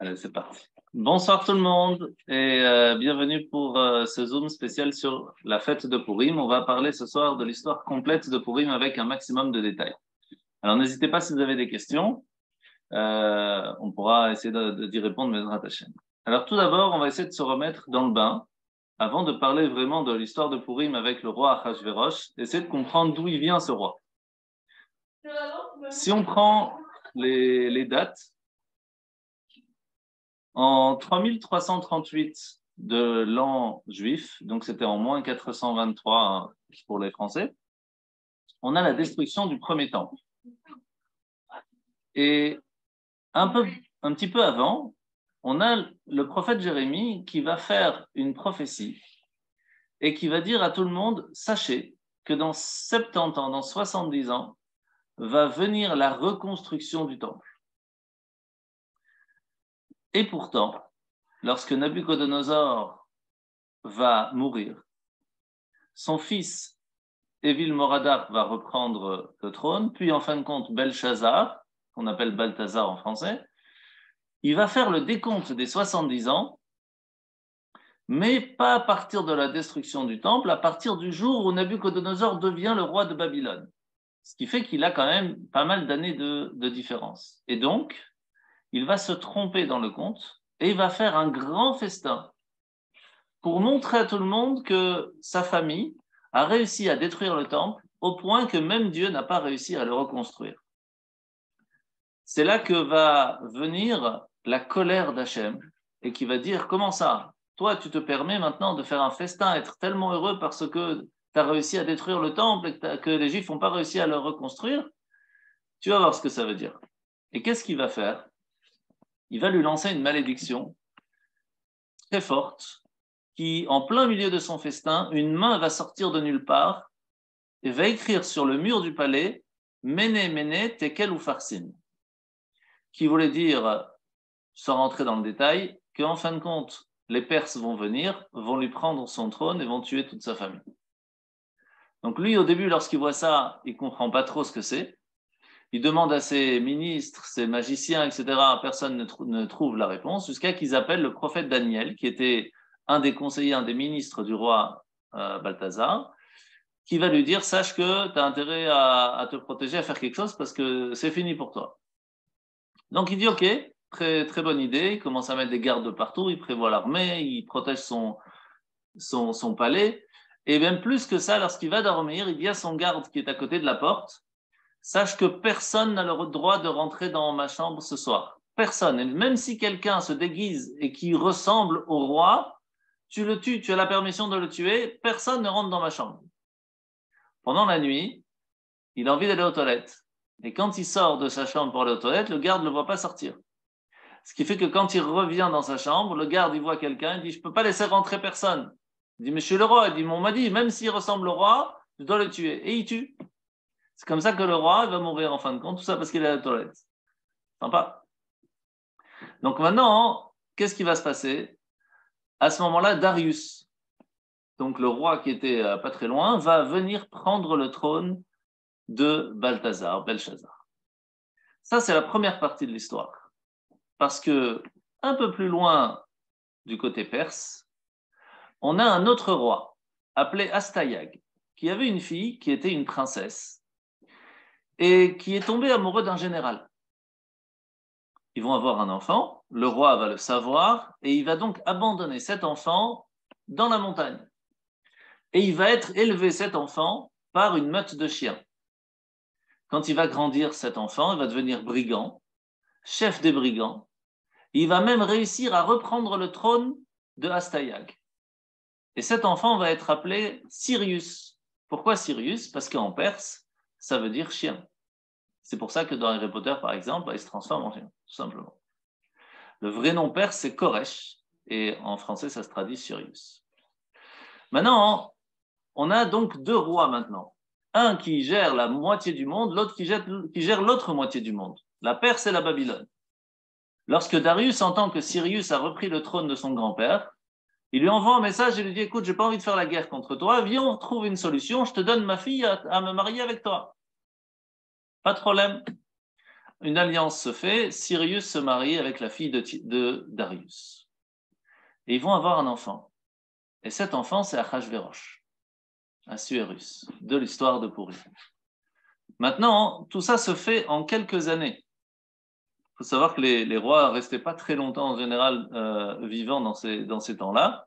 Allez, c'est parti. Bonsoir tout le monde et bienvenue pour ce Zoom spécial sur la fête de Purim. On va parler ce soir de l'histoire complète de Purim avec un maximum de détails. Alors n'hésitez pas si vous avez des questions, on pourra essayer d'y répondre, mais Hashem. Alors tout d'abord, on va essayer de se remettre dans le bain avant de parler vraiment de l'histoire de Purim avec le roi Achashverosh, essayer de comprendre d'où il vient ce roi. Si on prend les dates, en 3338 de l'an juif, donc c'était en moins 423 pour les Français, on a la destruction du premier temple. Et un petit peu avant, on a le prophète Jérémie qui va faire une prophétie et qui va dire à tout le monde, sachez que dans 70 ans, dans 70 ans, va venir la reconstruction du temple. Et pourtant, lorsque Nabuchodonosor va mourir, son fils Évil-Moradach va reprendre le trône, puis en fin de compte Belshazzar, qu'on appelle Balthazar en français, il va faire le décompte des 70 ans, mais pas à partir de la destruction du temple, à partir du jour où Nabuchodonosor devient le roi de Babylone. Ce qui fait qu'il a quand même pas mal d'années de différence. Et donc, il va se tromper dans le compte et il va faire un grand festin pour montrer à tout le monde que sa famille a réussi à détruire le temple au point que même Dieu n'a pas réussi à le reconstruire. C'est là que va venir la colère d'Hachem et qui va dire, comment ça? Toi, tu te permets maintenant de faire un festin, être tellement heureux parce que tu as réussi à détruire le temple et que les Juifs n'ont pas réussi à le reconstruire? Tu vas voir ce que ça veut dire. Et qu'est-ce qu'il va faire? Il va lui lancer une malédiction très forte qui, en plein milieu de son festin, une main va sortir de nulle part et va écrire sur le mur du palais « Mene, mene, tekel ou farsin », qui voulait dire, sans rentrer dans le détail, qu'en fin de compte, les Perses vont venir, vont lui prendre son trône et vont tuer toute sa famille. Donc lui, au début, lorsqu'il voit ça, il ne comprend pas trop ce que c'est. Il demande à ses ministres, ses magiciens, etc. Personne ne trouve la réponse, jusqu'à qu'ils appellent le prophète Daniel, qui était un des conseillers, un des ministres du roi Balthazar, qui va lui dire, sache que tu as intérêt à te protéger, à faire quelque chose, parce que c'est fini pour toi. Donc il dit, ok, très, très bonne idée, il commence à mettre des gardes de partout, il prévoit l'armée, il protège son palais, et même plus que ça, lorsqu'il va dormir, il dit à son garde qui est à côté de la porte, sache que personne n'a le droit de rentrer dans ma chambre ce soir. Personne. Et même si quelqu'un se déguise et qui ressemble au roi, tu le tues, tu as la permission de le tuer, personne ne rentre dans ma chambre. Pendant la nuit, il a envie d'aller aux toilettes. Et quand il sort de sa chambre pour aller aux toilettes, le garde ne le voit pas sortir. Ce qui fait que quand il revient dans sa chambre, le garde, il voit quelqu'un, il dit, je ne peux pas laisser rentrer personne. Il dit, monsieur le roi, il dit, on m'a dit, même s'il ressemble au roi, je dois le tuer. Et il tue. C'est comme ça que le roi va mourir en fin de compte, tout ça parce qu'il est à la toilette. Sympa. Donc maintenant, qu'est-ce qui va se passer? À ce moment-là, Darius, donc le roi qui était pas très loin, va venir prendre le trône de Belshazzar. Ça, c'est la première partie de l'histoire. Parce que un peu plus loin du côté perse, on a un autre roi appelé Astayag, qui avait une fille qui était une princesse et qui est tombé amoureux d'un général. Ils vont avoir un enfant, le roi va le savoir, et il va donc abandonner cet enfant dans la montagne. Et il va être élevé, cet enfant, par une meute de chiens. Quand il va grandir, cet enfant, il va devenir brigand, chef des brigands. Il va même réussir à reprendre le trône de Astayag. Et cet enfant va être appelé Sirius. Pourquoi Sirius? Parce qu'en perse, ça veut dire chien. C'est pour ça que dans Harry Potter, par exemple, il se transforme en chien, tout simplement. Le vrai nom perse, c'est Koresh, et en français, ça se traduit Sirius. Maintenant, on a donc deux rois maintenant. Un qui gère la moitié du monde, l'autre qui gère l'autre moitié du monde, la Perse et la Babylone. Lorsque Darius entend que Sirius a repris le trône de son grand-père, il lui envoie un message et lui dit, écoute, je n'ai pas envie de faire la guerre contre toi, viens, on trouve une solution, je te donne ma fille à me marier avec toi. Pas de problème. une alliance se fait, Cyrus se marie avec la fille de Darius. Et ils vont avoir un enfant. Et cet enfant, c'est Achashverosh, Assuérus, de l'histoire de Pourri. Maintenant, tout ça se fait en quelques années. Il faut savoir que les rois ne restaient pas très longtemps en général vivants dans ces temps-là.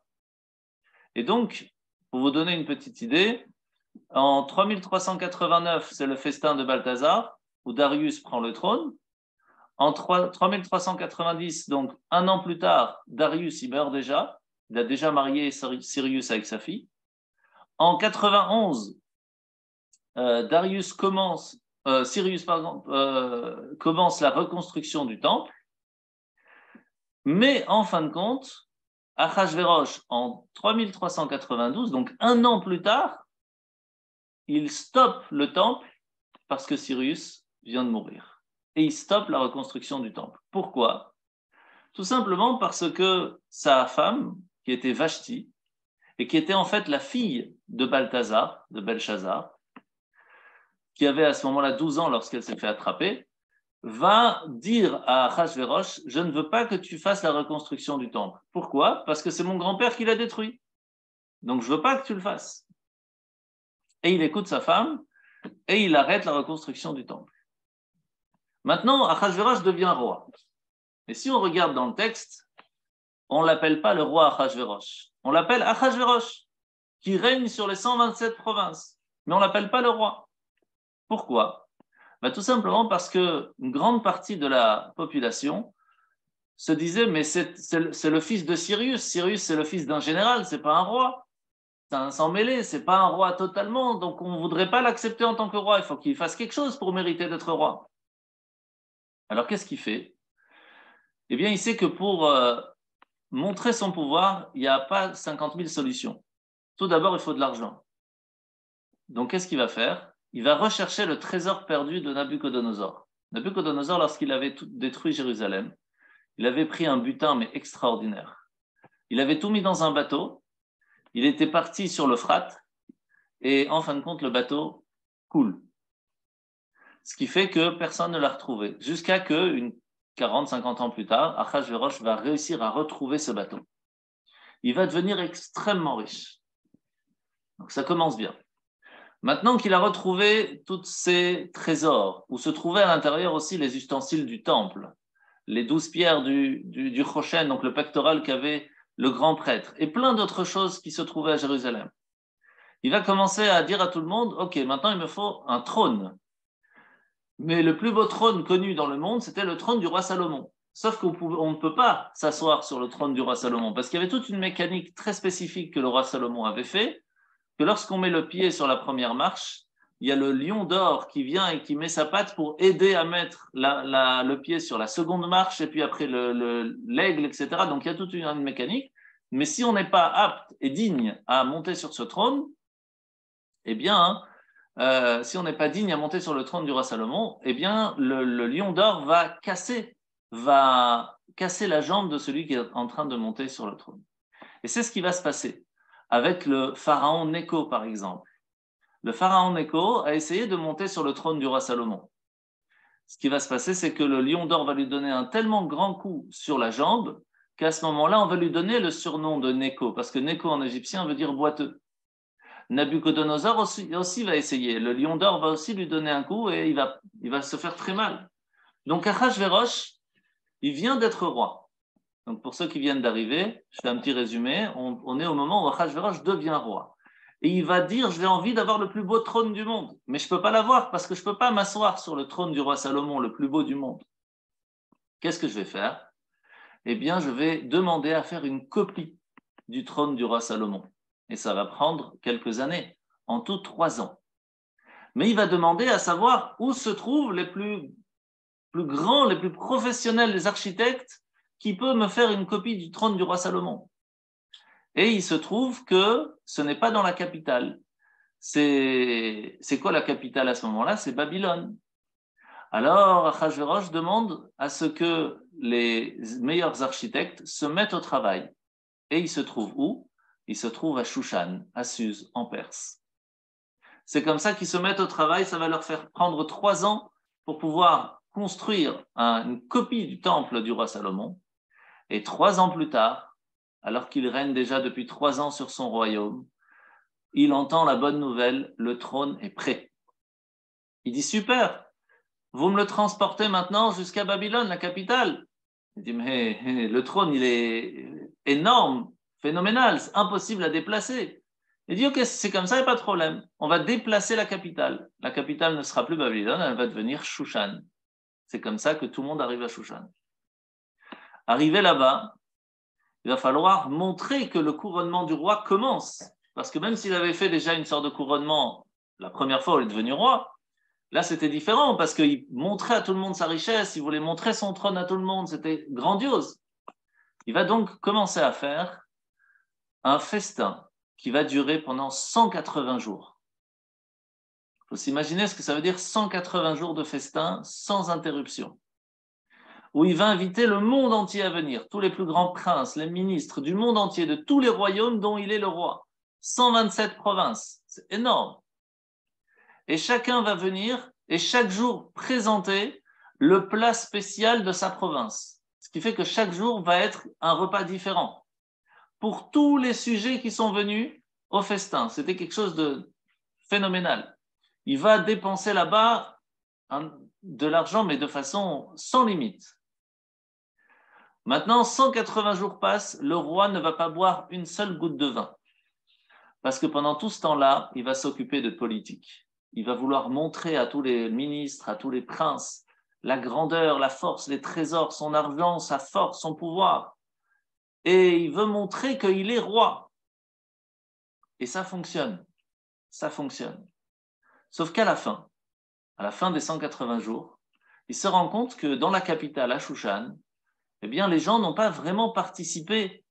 Et donc, pour vous donner une petite idée, en 3389, c'est le festin de Balthazar, où Darius prend le trône. En 3390, donc un an plus tard, Darius il meurt déjà. Il a déjà marié Cyrus avec sa fille. En 91, Cyrus commence la reconstruction du temple. Mais en fin de compte, Achashverosh, en 3392, donc un an plus tard, il stoppe le temple parce que Cyrus vient de mourir. Et il stoppe la reconstruction du temple. Pourquoi? Tout simplement parce que sa femme, qui était Vashti, et qui était en fait la fille de Balthazar, de Belshazzar, qui avait à ce moment-là 12 ans lorsqu'elle s'est fait attraper, va dire à Achashverosh, je ne veux pas que tu fasses la reconstruction du temple. Pourquoi? Parce que c'est mon grand-père qui l'a détruit. Donc je ne veux pas que tu le fasses. Et il écoute sa femme et il arrête la reconstruction du temple. Maintenant, Achashverosh devient roi. Et si on regarde dans le texte, on ne l'appelle pas le roi Achashverosh. On l'appelle Achashverosh, qui règne sur les 127 provinces. Mais on ne l'appelle pas le roi. Pourquoi? Tout simplement parce qu'une grande partie de la population se disait, mais c'est le fils de Cyrus. Cyrus, c'est le fils d'un général, ce n'est pas un roi. C'est un sans mêlé, ce n'est pas un roi totalement. Donc on ne voudrait pas l'accepter en tant que roi. Il faut qu'il fasse quelque chose pour mériter d'être roi. Alors qu'est-ce qu'il fait? Eh bien, il sait que pour montrer son pouvoir, il n'y a pas 50 000 solutions. Tout d'abord, il faut de l'argent. Donc qu'est-ce qu'il va faire? Il va rechercher le trésor perdu de Nabuchodonosor. Nabuchodonosor, lorsqu'il avait détruit Jérusalem, il avait pris un butin, mais extraordinaire. Il avait tout mis dans un bateau, il était parti sur l'Euphrate, et en fin de compte, le bateau coule. Ce qui fait que personne ne l'a retrouvé. Jusqu'à que, 40-50 ans plus tard, Achashverosh va réussir à retrouver ce bateau. Il va devenir extrêmement riche. Donc ça commence bien. Maintenant qu'il a retrouvé tous ces trésors, où se trouvaient à l'intérieur aussi les ustensiles du temple, les 12 pierres du Choshen, donc le pectoral qu'avait le grand prêtre, et plein d'autres choses qui se trouvaient à Jérusalem. Il va commencer à dire à tout le monde, ok, maintenant il me faut un trône. Mais le plus beau trône connu dans le monde, c'était le trône du roi Salomon. Sauf qu'on ne peut pas s'asseoir sur le trône du roi Salomon, parce qu'il y avait toute une mécanique très spécifique que le roi Salomon avait fait, que lorsqu'on met le pied sur la première marche, il y a le lion d'or qui vient et qui met sa patte pour aider à mettre le pied sur la seconde marche, et puis après l'aigle, etc. Donc il y a toute une mécanique. Mais si on n'est pas apte et digne à monter sur ce trône, eh bien, si on n'est pas digne à monter sur le trône du roi Salomon, eh bien, le lion d'or va casser la jambe de celui qui est en train de monter sur le trône. Et c'est ce qui va se passer avec le pharaon Nécho, par exemple. Le pharaon Nécho a essayé de monter sur le trône du roi Salomon. Ce qui va se passer, c'est que le lion d'or va lui donner un tellement grand coup sur la jambe qu'à ce moment-là, on va lui donner le surnom de Nécho, parce que Nécho en égyptien veut dire boiteux. Nabuchodonosor aussi va essayer. Le lion d'or va aussi lui donner un coup et il va se faire très mal. Donc Achashverosh, il vient d'être roi. Donc pour ceux qui viennent d'arriver, je fais un petit résumé. On est au moment où Achashverosh devient roi. Et il va dire, j'ai envie d'avoir le plus beau trône du monde. Mais je ne peux pas l'avoir parce que je ne peux pas m'asseoir sur le trône du roi Salomon, le plus beau du monde. Qu'est-ce que je vais faire? Eh bien, je vais demander à faire une copie du trône du roi Salomon. Et ça va prendre quelques années, en tout 3 ans. Mais il va demander à savoir où se trouvent les plus grands, les plus professionnels, les architectes qui peuvent me faire une copie du trône du roi Salomon. Et il se trouve que ce n'est pas dans la capitale. C'est quoi la capitale à ce moment-là? C'est Babylone. Alors, Achashverosh demande à ce que les meilleurs architectes se mettent au travail. Et il se trouve où? Il se trouve à Shushan, à Suse, en Perse. C'est comme ça qu'ils se mettent au travail, ça va leur faire prendre 3 ans pour pouvoir construire une copie du temple du roi Salomon. Et 3 ans plus tard, alors qu'il règne déjà depuis 3 ans sur son royaume, il entend la bonne nouvelle, le trône est prêt. Il dit, super, vous me le transportez maintenant jusqu'à Babylone, la capitale. Il dit, mais le trône, il est énorme, phénoménal, c'est impossible à déplacer. Il dit, ok, c'est comme ça, il n'y a pas de problème. On va déplacer la capitale. La capitale ne sera plus Babylone, elle va devenir Shushan. C'est comme ça que tout le monde arrive à Shushan. Arrivé là-bas, il va falloir montrer que le couronnement du roi commence. Parce que même s'il avait fait déjà une sorte de couronnement la première fois où il est devenu roi, là c'était différent parce qu'il montrait à tout le monde sa richesse, il voulait montrer son trône à tout le monde, c'était grandiose. Il va donc commencer à faire un festin qui va durer pendant 180 jours. Il faut s'imaginer ce que ça veut dire 180 jours de festin sans interruption, où il va inviter le monde entier à venir, tous les plus grands princes, les ministres du monde entier, de tous les royaumes dont il est le roi. 127 provinces, c'est énorme. Et chacun va venir et chaque jour présenter le plat spécial de sa province. Ce qui fait que chaque jour va être un repas différent. Pour tous les sujets qui sont venus au festin, c'était quelque chose de phénoménal. Il va dépenser là-bas de l'argent, mais de façon sans limite. Maintenant, 180 jours passent, le roi ne va pas boire une seule goutte de vin. Parce que pendant tout ce temps-là, il va s'occuper de politique. Il va vouloir montrer à tous les ministres, à tous les princes, la grandeur, la force, les trésors, son argent, sa force, son pouvoir. Et il veut montrer qu'il est roi. Et ça fonctionne. Ça fonctionne. Sauf qu'à la fin des 180 jours, il se rend compte que dans la capitale, à Shushan, eh bien, les gens n'ont pas vraiment participé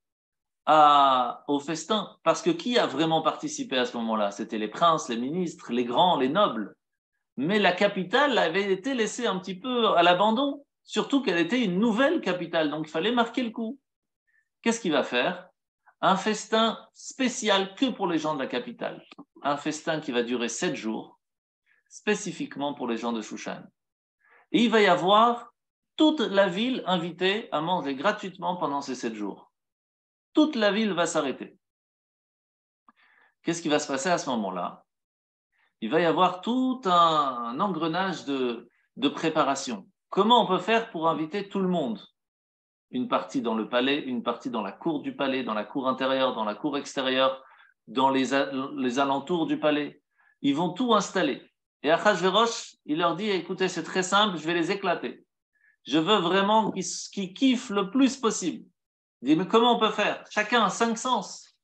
au festin. Parce que qui a vraiment participé à ce moment-là? C'était les princes, les ministres, les grands, les nobles. Mais la capitale avait été laissée un petit peu à l'abandon, surtout qu'elle était une nouvelle capitale, donc il fallait marquer le coup. Qu'est-ce qu'il va faire? Un festin spécial que pour les gens de la capitale. Un festin qui va durer 7 jours, spécifiquement pour les gens de Shushan. Et il va y avoir toute la ville invitée à manger gratuitement pendant ces 7 jours. Toute la ville va s'arrêter. Qu'est-ce qui va se passer à ce moment-là? Il va y avoir tout un engrenage de préparation. Comment on peut faire pour inviter tout le monde? Une partie dans le palais, une partie dans la cour du palais, dans la cour intérieure, dans la cour extérieure, dans les alentours du palais. Ils vont tout installer. Et Achashverosh, il leur dit, écoutez, c'est très simple, je vais les éclater. Je veux vraiment qu'ils kiffent le plus possible. Il dit, mais comment on peut faire? Chacun a 5 sens.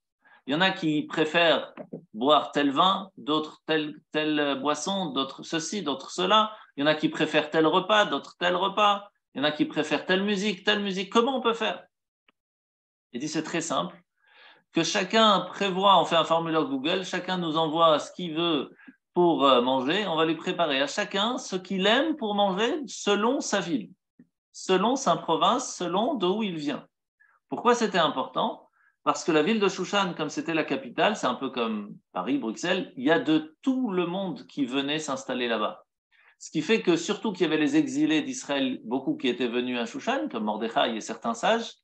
Il y en a qui préfèrent boire tel vin, d'autres telle boisson, d'autres ceci, d'autres cela. Il y en a qui préfèrent tel repas, d'autres tel repas. Il y en a qui préfèrent telle musique, telle musique. Comment on peut faire? Il dit, c'est très simple. Que chacun prévoit, on fait un formulaire Google, chacun nous envoie ce qu'il veut pour manger. On va lui préparer à chacun ce qu'il aime pour manger selon sa ville, selon sa province, selon d'où il vient. Pourquoi c'était important? Parce que la ville de Shushan, comme c'était la capitale, c'est un peu comme Paris, Bruxelles, il y a de tout le monde qui venait s'installer là-bas. Ce qui fait que, surtout qu'il y avait les exilés d'Israël, beaucoup qui étaient venus à Shushan, comme Mordechai et certains sages,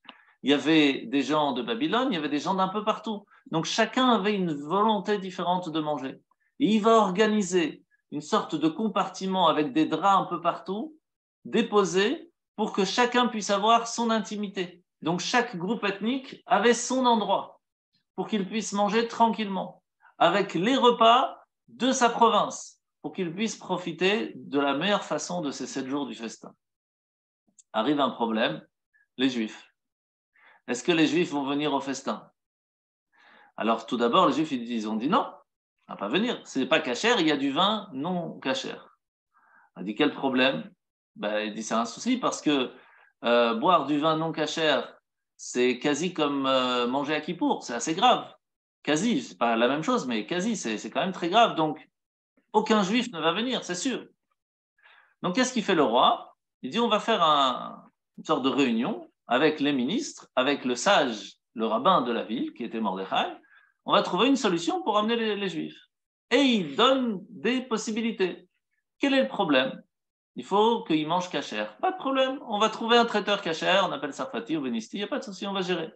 il y avait des gens de Babylone, il y avait des gens d'un peu partout. Donc chacun avait une volonté différente de manger. Et il va organiser une sorte de compartiment avec des draps un peu partout, déposés, pour que chacun puisse avoir son intimité. Donc chaque groupe ethnique avait son endroit pour qu'il puisse manger tranquillement, avec les repas de sa province, pour qu'il puisse profiter de la meilleure façon de ces 7 jours du festin. Arrive un problème, les Juifs. Est-ce que les Juifs vont venir au festin? Alors tout d'abord, les Juifs ils ont dit non, on ne va pas venir. Ce n'est pas cachère, il y a du vin non cachère. On a dit quel problème? Il dit c'est un souci parce que boire du vin non cachère, c'est quasi comme manger à Kippour, c'est assez grave. Quasi, c'est pas la même chose, mais quasi, c'est quand même très grave. Donc, aucun juif ne va venir, c'est sûr. Donc, qu'est-ce qu'il fait le roi? Il dit on va faire une sorte de réunion avec les ministres, avec le sage, le rabbin de la ville, qui était Mordechai. On va trouver une solution pour amener les juifs. Et il donne des possibilités. Quel est le problème? il faut qu'il mange cachère. Pas de problème, on va trouver un traiteur cachère, on appelle Sarfati ou Benisti, il n'y a pas de souci, on va gérer.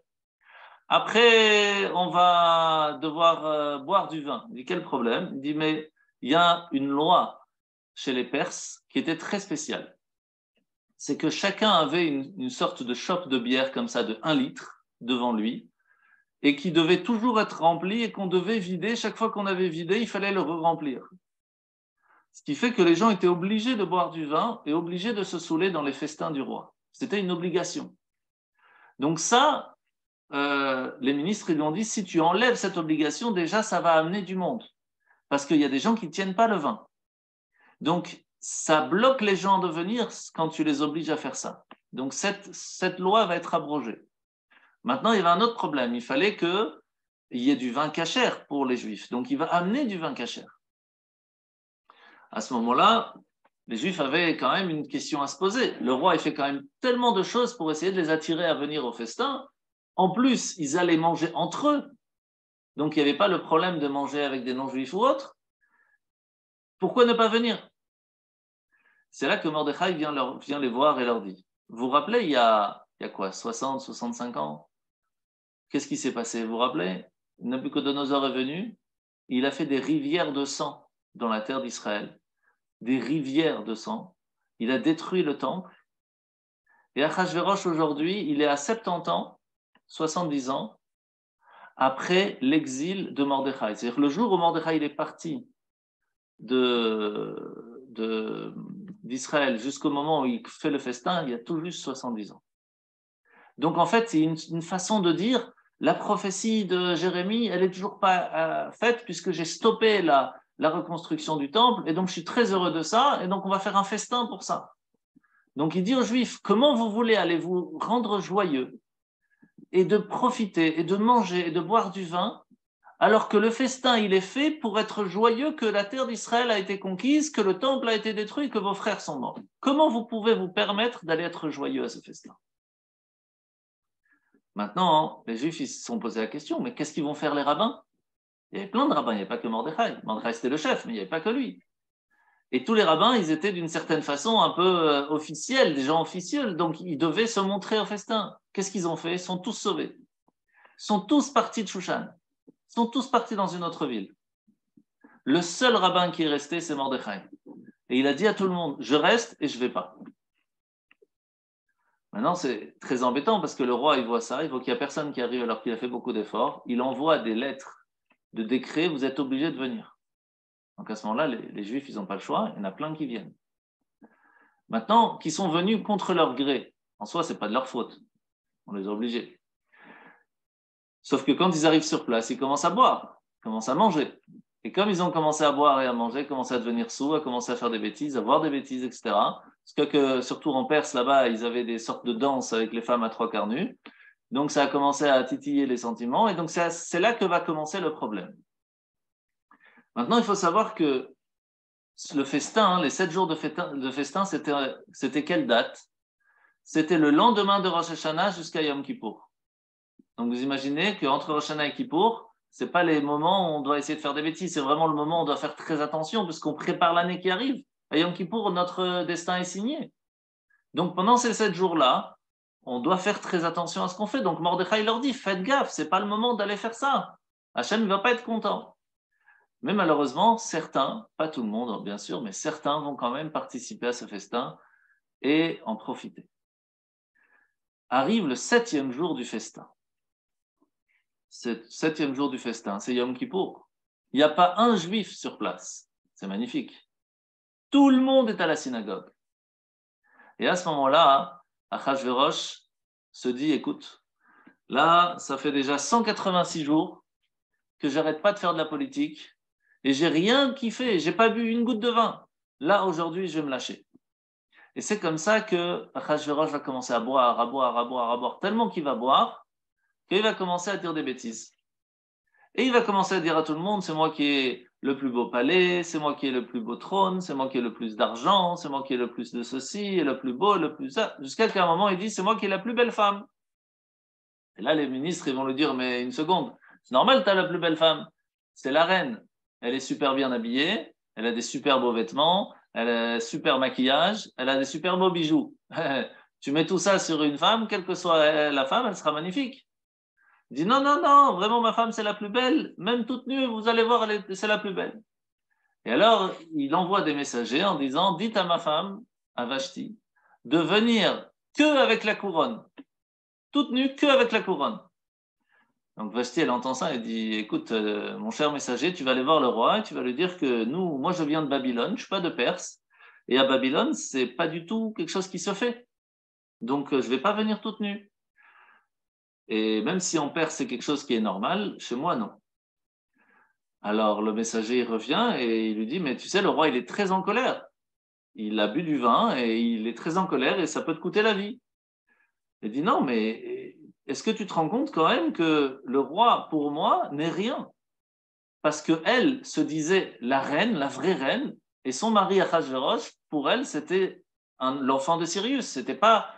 Après, on va devoir boire du vin. Il dit, quel problème? Il dit, mais il y a une loi chez les Perses qui était très spéciale. C'est que chacun avait une sorte de chope de bière comme ça de 1 litre devant lui et qui devait toujours être rempli et qu'on devait vider. Chaque fois qu'on avait vidé, il fallait le remplir. Ce qui fait que les gens étaient obligés de boire du vin et obligés de se saouler dans les festins du roi. C'était une obligation. Donc ça, les ministres ils lui ont dit, si tu enlèves cette obligation, déjà ça va amener du monde. Parce qu'il y a des gens qui ne tiennent pas le vin. Donc ça bloque les gens de venir quand tu les obliges à faire ça. Donc cette loi va être abrogée. Maintenant, il y avait un autre problème. Il fallait qu'il y ait du vin cachère pour les Juifs. Donc il va amener du vin cachère. À ce moment-là, les Juifs avaient quand même une question à se poser. Le roi, il fait quand même tellement de choses pour essayer de les attirer à venir au festin. En plus, ils allaient manger entre eux. Donc, il n'y avait pas le problème de manger avec des non-juifs ou autres. Pourquoi ne pas venir? C'est là que Mordechai vient les voir et leur dit, vous vous rappelez, il y a quoi, 60, 65 ans? Qu'est-ce qui s'est passé? Vous vous rappelez? Nabucodonosor est venu, il a fait des rivières de sang dans la terre d'Israël. Des rivières de sang. Il a détruit le temple. Et Achashverosh, aujourd'hui, il est à 70 ans, 70 ans, après l'exil de Mordechai. C'est-à-dire que le jour où Mordechai il est parti d'Israël jusqu'au moment où il fait le festin, il y a tout juste 70 ans. Donc en fait, c'est une façon de dire, la prophétie de Jérémie, elle n'est toujours pas faite puisque j'ai stoppé la reconstruction du temple et donc je suis très heureux de ça et donc on va faire un festin pour ça. Donc il dit aux Juifs, comment vous voulez aller vous rendre joyeux et de profiter et de manger et de boire du vin alors que le festin il est fait pour être joyeux que la terre d'Israël a été conquise, que le temple a été détruit, que vos frères sont morts. Comment vous pouvez vous permettre d'aller être joyeux à ce festin? Maintenant, les Juifs ils se sont posé la question, mais qu'est-ce qu'ils vont faire les rabbins? Il y avait plein de rabbins, il n'y avait pas que Mordechai. Mordechai c'était le chef, mais il n'y avait pas que lui. Et tous les rabbins, ils étaient d'une certaine façon un peu officiels, des gens officiels, donc ils devaient se montrer au festin. Qu'est-ce qu'ils ont fait? Ils sont tous sauvés. Ils sont tous partis de Shushan. Ils sont tous partis dans une autre ville. Le seul rabbin qui est resté, c'est Mordechai. Et il a dit à tout le monde, je reste et je ne vais pas. Maintenant, c'est très embêtant parce que le roi, il voit ça, il voit qu'il n'y a personne qui arrive alors qu'il a fait beaucoup d'efforts. Il envoie des lettres de décret, vous êtes obligés de venir. Donc à ce moment-là, les Juifs, ils n'ont pas le choix, il y en a plein qui viennent. Maintenant, qui sont venus contre leur gré. En soi, ce n'est pas de leur faute. On les a obligés. Sauf que quand ils arrivent sur place, ils commencent à boire, ils commencent à manger. Et comme ils ont commencé à boire et à manger, commencé à devenir sourds, à commencer à faire des bêtises, à voir des bêtises, etc. Parce que surtout en Perse, là-bas, ils avaient des sortes de danses avec les femmes à 3/4 nues. Donc ça a commencé à titiller les sentiments. Et donc c'est là que va commencer le problème. Maintenant, il faut savoir que le festin, les 7 jours de festin, c'était quelle date? C'était le lendemain de Rosh Hashanah jusqu'à Yom Kippour. Donc vous imaginez qu'entre Rosh Hashanah et Kippour, ce n'est pas les moments où on doit essayer de faire des bêtises, c'est vraiment le moment où on doit faire très attention puisqu'on prépare l'année qui arrive. À Yom Kippour, notre destin est signé. Donc pendant ces 7 jours-là, on doit faire très attention à ce qu'on fait. Donc Mordechai leur dit, faites gaffe, ce n'est pas le moment d'aller faire ça. Hachem ne va pas être content. Mais malheureusement, certains, pas tout le monde bien sûr, mais certains vont quand même participer à ce festin et en profiter. Arrive le 7e jour du festin. Ce 7e jour du festin, c'est Yom Kippour. Il n'y a pas un juif sur place. C'est magnifique. Tout le monde est à la synagogue. Et à ce moment-là, Achashverosh se dit, écoute, là, ça fait déjà 186 jours que j'arrête pas de faire de la politique et j'ai rien kiffé, j'ai pas bu une goutte de vin. Là, aujourd'hui, je vais me lâcher. Et c'est comme ça que Achashverosh va commencer à boire, tellement qu'il va boire, qu'il va commencer à dire des bêtises. Et il va commencer à dire à tout le monde, c'est moi qui ai le plus beau palais, c'est moi qui ai le plus beau trône, c'est moi qui ai le plus d'argent, c'est moi qui ai le plus de ceci, et le plus beau, le plus ça. Jusqu'à qu'à un moment, il dit, c'est moi qui ai la plus belle femme. Et là, les ministres, ils vont lui dire, mais une seconde, c'est normal, tu as la plus belle femme. C'est la reine. Elle est super bien habillée, elle a des super beaux vêtements, elle a super maquillage, elle a des super beaux bijoux. Tu mets tout ça sur une femme, quelle que soit la femme, elle sera magnifique. Il dit non, non, non, vraiment ma femme c'est la plus belle, même toute nue, vous allez voir, c'est la plus belle. Et alors, il envoie des messagers en disant, dites à ma femme, à Vashti, de venir que avec la couronne, toute nue que avec la couronne. Donc Vashti, elle entend ça, elle dit, écoute, mon cher messager, tu vas aller voir le roi et tu vas lui dire que moi je viens de Babylone, je ne suis pas de Perse, et à Babylone, c'est pas du tout quelque chose qui se fait. Donc je ne vais pas venir toute nue. Et même si en Perse c'est quelque chose qui est normal, chez moi non. Alors le messager il revient et il lui dit, mais tu sais, le roi il est très en colère. Il a bu du vin et il est très en colère et ça peut te coûter la vie. Il dit non, mais est-ce que tu te rends compte quand même que le roi, pour moi, n'est rien? Parce qu'elle se disait la reine, la vraie reine, et son mari Achashverosh, pour elle, c'était l'enfant de Sirius. C'était pas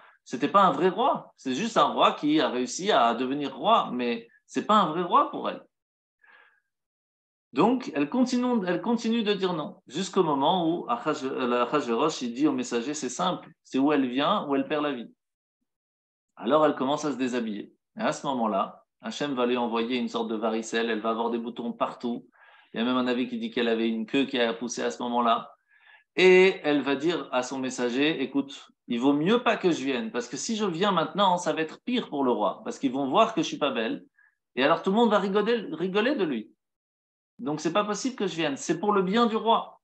un vrai roi. C'est juste un roi qui a réussi à devenir roi, mais c'est pas un vrai roi pour elle. Donc, elle continue de dire non, jusqu'au moment où Achashverosh il dit au messager, c'est simple, c'est où elle vient, où elle perd la vie. Alors, elle commence à se déshabiller. Et à ce moment-là, Hachem va lui envoyer une sorte de varicelle, elle va avoir des boutons partout. Il y a même un avis qui dit qu'elle avait une queue qui a poussé à ce moment-là. Et elle va dire à son messager, écoute, il vaut mieux pas que je vienne, parce que si je viens maintenant, ça va être pire pour le roi, parce qu'ils vont voir que je suis pas belle. Et alors, tout le monde va rigoler de lui. Donc, c'est pas possible que je vienne. C'est pour le bien du roi.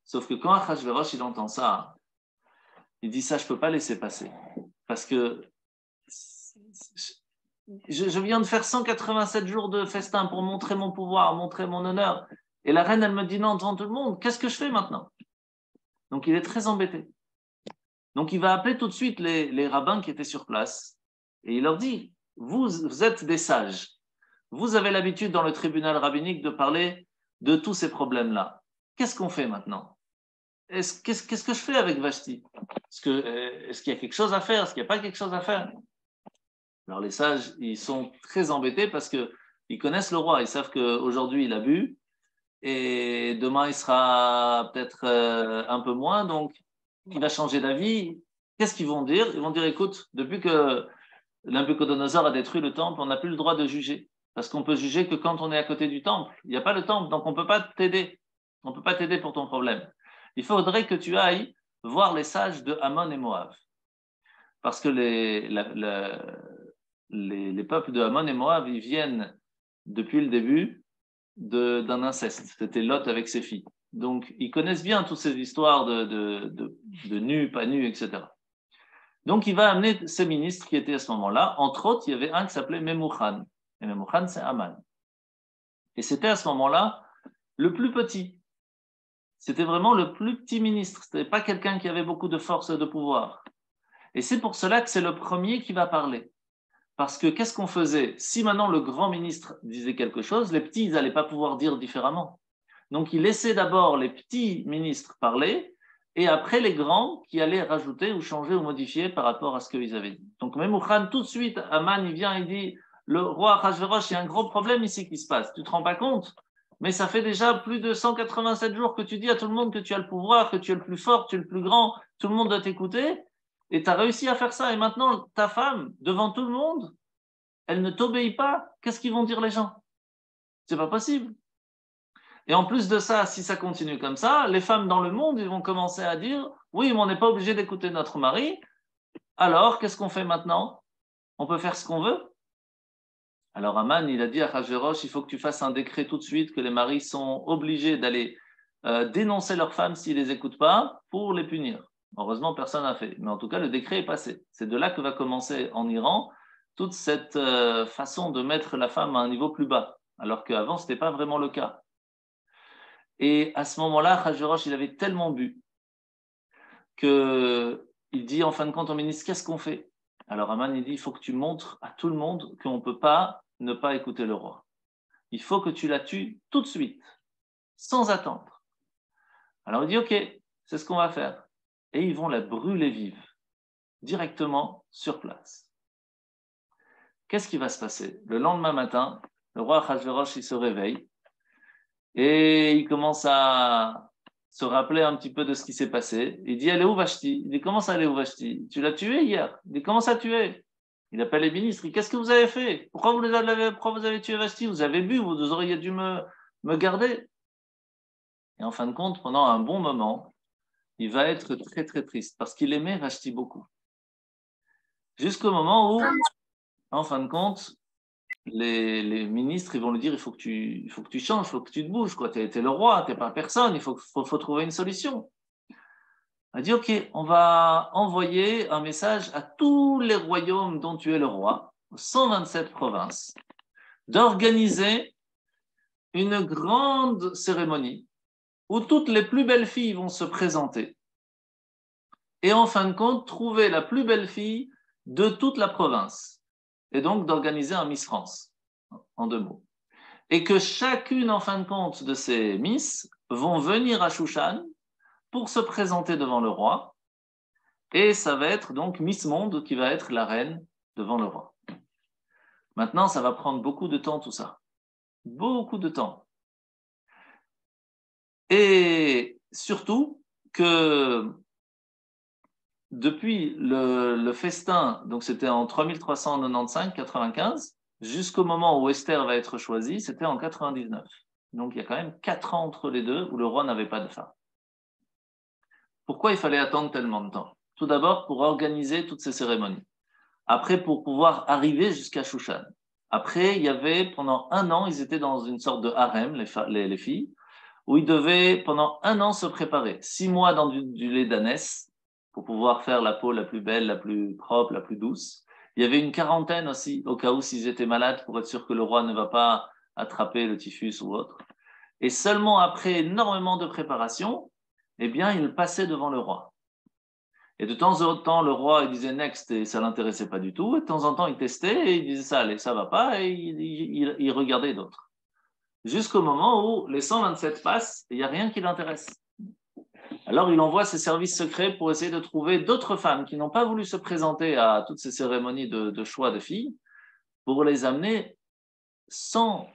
Sauf que quand Achashverosh, il entend ça, il dit ça, je peux pas laisser passer. Parce que je viens de faire 187 jours de festin pour montrer mon pouvoir, montrer mon honneur. Et la reine, elle me dit non devant tout le monde. Qu'est-ce que je fais maintenant? Donc, il est très embêté. Donc, il va appeler tout de suite les rabbins qui étaient sur place. Et il leur dit, vous êtes des sages. Vous avez l'habitude dans le tribunal rabbinique de parler de tous ces problèmes-là. Qu'est-ce qu'on fait maintenant? Qu'est-ce que je fais avec Vashti? Est-ce qu'il y a quelque chose à faire? Est-ce qu'il n'y a pas quelque chose à faire? Alors les sages, ils sont très embêtés parce qu'ils connaissent le roi. Ils savent qu'aujourd'hui, il a bu et demain, il sera peut-être un peu moins. Donc, il va changer d'avis. Qu'est-ce qu'ils vont dire? Ils vont dire, écoute, depuis que Nabucodonosor a détruit le temple, on n'a plus le droit de juger. Parce qu'on peut juger que quand on est à côté du temple. Il n'y a pas le temple, donc on ne peut pas t'aider. On ne peut pas t'aider pour ton problème. Il faudrait que tu ailles voir les sages de Ammon et Moab. Parce que les peuples de Ammon et Moab, ils viennent depuis le début d'un inceste. C'était Lot avec ses filles. Donc, ils connaissent bien toutes ces histoires de nus, pas nus, etc. Donc, il va amener ces ministres qui étaient à ce moment-là. Entre autres, il y avait un qui s'appelait Memouchan. Et Memouchan, c'est Aman. Et c'était à ce moment-là le plus petit. C'était vraiment le plus petit ministre. Ce n'était pas quelqu'un qui avait beaucoup de force et de pouvoir. Et c'est pour cela que c'est le premier qui va parler. Parce que qu'est-ce qu'on faisait? Si maintenant le grand ministre disait quelque chose, les petits, ils n'allaient pas pouvoir dire différemment. Donc, il laissait d'abord les petits ministres parler, et après les grands qui allaient rajouter ou changer ou modifier par rapport à ce qu'ils avaient dit. Donc, Memouchan, tout de suite, Aman, il vient, il dit, le roi Achashverosh, il y a un gros problème ici qui se passe. Tu ne te rends pas compte? Mais ça fait déjà plus de 187 jours que tu dis à tout le monde que tu as le pouvoir, que tu es le plus fort, tu es le plus grand, tout le monde doit t'écouter, et tu as réussi à faire ça. Et maintenant, ta femme, devant tout le monde, elle ne t'obéit pas. Qu'est-ce qu'ils vont dire les gens? C'est pas possible. Et en plus de ça, si ça continue comme ça, les femmes dans le monde, ils vont commencer à dire, oui, mais on n'est pas obligé d'écouter notre mari. Alors, qu'est-ce qu'on fait maintenant? On peut faire ce qu'on veut? Alors Aman, il a dit à Achashverosh, il faut que tu fasses un décret tout de suite que les maris sont obligés d'aller dénoncer leurs femmes s'ils ne les écoutent pas pour les punir. Heureusement, personne n'a fait. Mais en tout cas, le décret est passé. C'est de là que va commencer en Iran toute cette façon de mettre la femme à un niveau plus bas, alors qu'avant, ce n'était pas vraiment le cas. Et à ce moment-là, Achashverosh, il avait tellement bu qu'il dit en fin de compte au ministre, qu'est-ce qu'on fait? Alors Aman, il dit, il faut que tu montres à tout le monde qu'on ne peut pas ne pas écouter le roi. Il faut que tu la tues tout de suite, sans attendre. Alors il dit, ok, c'est ce qu'on va faire. Et ils vont la brûler vive, directement sur place. Qu'est-ce qui va se passer? Le lendemain matin, le roi Achashverosh, il se réveille et il commence à se rappeler un petit peu de ce qui s'est passé. Il dit, elle est où Vashti? Il dit, comment ça, elle est où Vashti? Tu l'as tuée hier. Il dit, comment ça tué? Il appelle les ministres. Il dit, qu'est-ce que vous avez fait? Pourquoi vous avez tué Vashti? Vous avez bu, vous auriez dû me garder. Et en fin de compte, pendant un bon moment, il va être très très triste parce qu'il aimait Vashti beaucoup. Jusqu'au moment où, en fin de compte, les ministres ils vont lui dire il faut que tu changes, il faut que tu te bouges, tu es le roi, tu n'es pas personne, il faut trouver une solution. Il a dit ok, on va envoyer un message à tous les royaumes dont tu es le roi, 127 provinces, d'organiser une grande cérémonie où toutes les plus belles filles vont se présenter et en fin de compte trouver la plus belle fille de toute la province et donc d'organiser un Miss France, en 2 mots. Et que chacune, en fin de compte, de ces Miss vont venir à Shushan pour se présenter devant le roi. Et ça va être donc Miss Monde qui va être la reine devant le roi. Maintenant, ça va prendre beaucoup de temps tout ça. Beaucoup de temps. Et surtout que depuis le festin, donc c'était en 3395-95, jusqu'au moment où Esther va être choisie, c'était en 99. Donc il y a quand même 4 ans entre les deux où le roi n'avait pas de femme. Pourquoi il fallait attendre tellement de temps? Tout d'abord pour organiser toutes ces cérémonies. Après pour pouvoir arriver jusqu'à Shushan. Après, il y avait pendant 1 an, ils étaient dans une sorte de harem, les filles, où ils devaient pendant 1 an se préparer. 6 mois dans du lait d'ânesse pour pouvoir faire la peau la plus belle, la plus propre, la plus douce. Il y avait une quarantaine aussi, au cas où s'ils étaient malades, pour être sûr que le roi ne va pas attraper le typhus ou autre. Et seulement après énormément de préparation, eh bien, il passait devant le roi. Et de temps en temps, le roi il disait next et ça ne l'intéressait pas du tout. Et de temps en temps, il testait et il disait ça allait, ça va pas et il regardait d'autres. Jusqu'au moment où les 127 passent et il n'y a rien qui l'intéresse. Alors il envoie ses services secrets pour essayer de trouver d'autres femmes qui n'ont pas voulu se présenter à toutes ces cérémonies de choix de filles pour les amener sans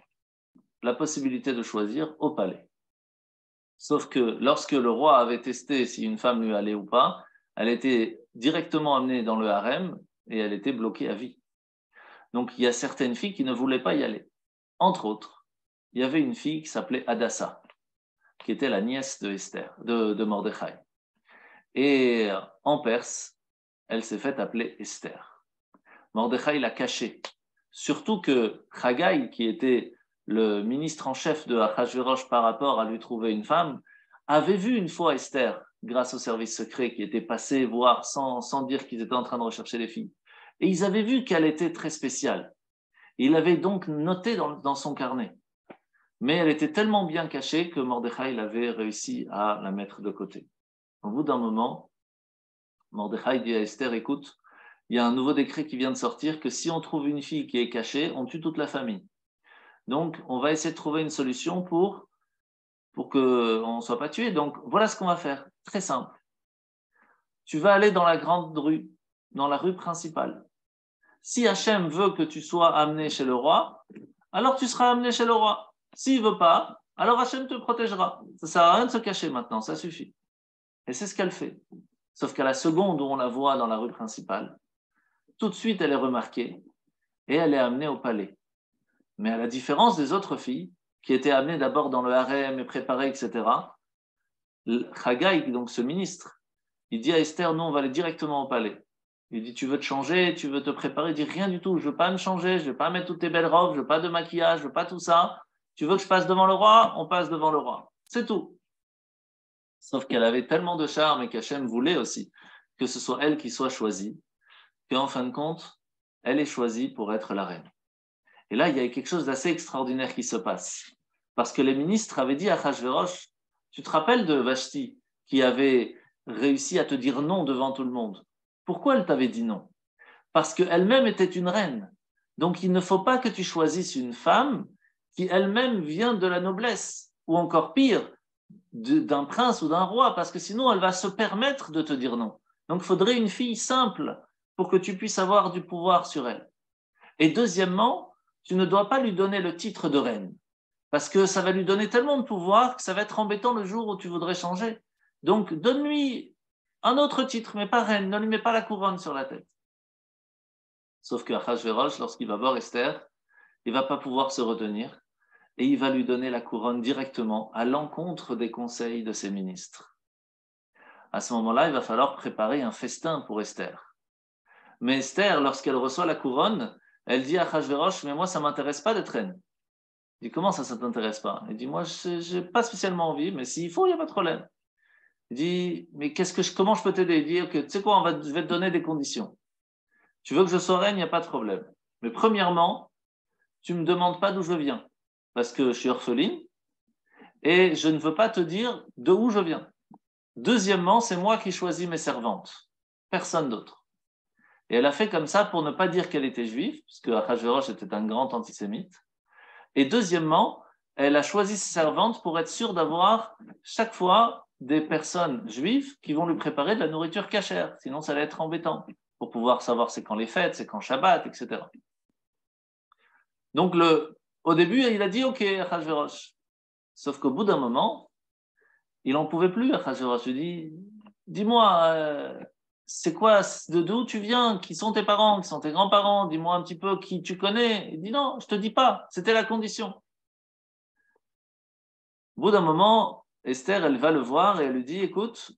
la possibilité de choisir au palais. Sauf que lorsque le roi avait testé si une femme lui allait ou pas, elle était directement amenée dans le harem et elle était bloquée à vie. Donc il y a certaines filles qui ne voulaient pas y aller. Entre autres, il y avait une fille qui s'appelait Hadassa, qui était la nièce de Esther, de Mordechai. Et en Perse, elle s'est faite appeler Esther. Mordechai l'a cachée. Surtout que Chagai, qui était le ministre en chef de Achashverosh par rapport à lui trouver une femme, avait vu une fois Esther, grâce au service secret qui était passé voir sans dire qu'ils étaient en train de rechercher les filles. Et ils avaient vu qu'elle était très spéciale. Il avait donc noté dans son carnet. Mais elle était tellement bien cachée que Mordechai avait réussi à la mettre de côté. Au bout d'un moment, Mordechai dit à Esther, écoute, il y a un nouveau décret qui vient de sortir que si on trouve une fille qui est cachée, on tue toute la famille. Donc, on va essayer de trouver une solution pour qu'on ne soit pas tué. Donc, voilà ce qu'on va faire. Très simple. Tu vas aller dans la grande rue, dans la rue principale. Si Hachem veut que tu sois amené chez le roi, alors tu seras amené chez le roi. S'il ne veut pas, alors Hachem te protégera. Ça ne sert à rien de se cacher maintenant, ça suffit. Et c'est ce qu'elle fait. Sauf qu'à la seconde où on la voit dans la rue principale, tout de suite elle est remarquée et elle est amenée au palais. Mais à la différence des autres filles, qui étaient amenées d'abord dans le harem et préparées, etc., Chagai, donc ce ministre, il dit à Esther, nous on va aller directement au palais. Il dit, tu veux te changer, tu veux te préparer? Il dit, rien du tout, je ne veux pas me changer, je ne veux pas mettre toutes tes belles robes, je ne veux pas de maquillage, je ne veux pas tout ça. Tu veux que je passe devant le roi? On passe devant le roi. C'est tout. Sauf qu'elle avait tellement de charme et qu'Hachem voulait aussi que ce soit elle qui soit choisie, qu'en fin de compte, elle est choisie pour être la reine. Et là, il y a quelque chose d'assez extraordinaire qui se passe. Parce que les ministres avaient dit à Achashverosh, tu te rappelles de Vashti qui avait réussi à te dire non devant tout le monde? Pourquoi elle t'avait dit non? Parce qu'elle-même était une reine. Donc il ne faut pas que tu choisisses une femme qui elle-même vient de la noblesse, ou encore pire, d'un prince ou d'un roi, parce que sinon elle va se permettre de te dire non. Donc il faudrait une fille simple pour que tu puisses avoir du pouvoir sur elle. Et deuxièmement, tu ne dois pas lui donner le titre de reine. parce que ça va lui donner tellement de pouvoir que ça va être embêtant le jour où tu voudrais changer. Donc, donne-lui un autre titre, mais pas reine, ne lui mets pas la couronne sur la tête. Sauf que Achashverosh, lorsqu'il va voir Esther, il ne va pas pouvoir se retenir et il va lui donner la couronne directement à l'encontre des conseils de ses ministres. À ce moment-là, il va falloir préparer un festin pour Esther. Mais Esther, lorsqu'elle reçoit la couronne, elle dit à Achashverosh, mais moi, ça ne m'intéresse pas d'être reine. Il dit, comment ça ne t'intéresse pas? Il dit, moi, je n'ai pas spécialement envie, mais s'il faut, il n'y a pas de problème. Il dit, mais comment je peux t'aider? Il dit, ok, tu sais quoi, je vais te donner des conditions. Tu veux que je sois reine, il n'y a pas de problème. Mais premièrement, tu ne me demandes pas d'où je viens, parce que je suis orpheline, et je ne veux pas te dire d'où je viens. Deuxièmement, c'est moi qui choisis mes servantes, personne d'autre. Et elle a fait comme ça pour ne pas dire qu'elle était juive, parce que Achashverosh était un grand antisémite. Et deuxièmement, elle a choisi ses servantes pour être sûre d'avoir chaque fois des personnes juives qui vont lui préparer de la nourriture cachère, sinon ça va être embêtant, pour pouvoir savoir c'est quand les fêtes, c'est quand Shabbat, etc. Donc au début, il a dit ok, Achashverosh. Sauf qu'au bout d'un moment, il n'en pouvait plus, Achashverosh. Il dit, dis-moi, c'est quoi, d'où tu viens, qui sont tes parents, qui sont tes grands-parents, dis-moi un petit peu qui tu connais. Il dit non, je te dis pas, c'était la condition. Au bout d'un moment, Esther, elle va le voir et elle lui dit, écoute,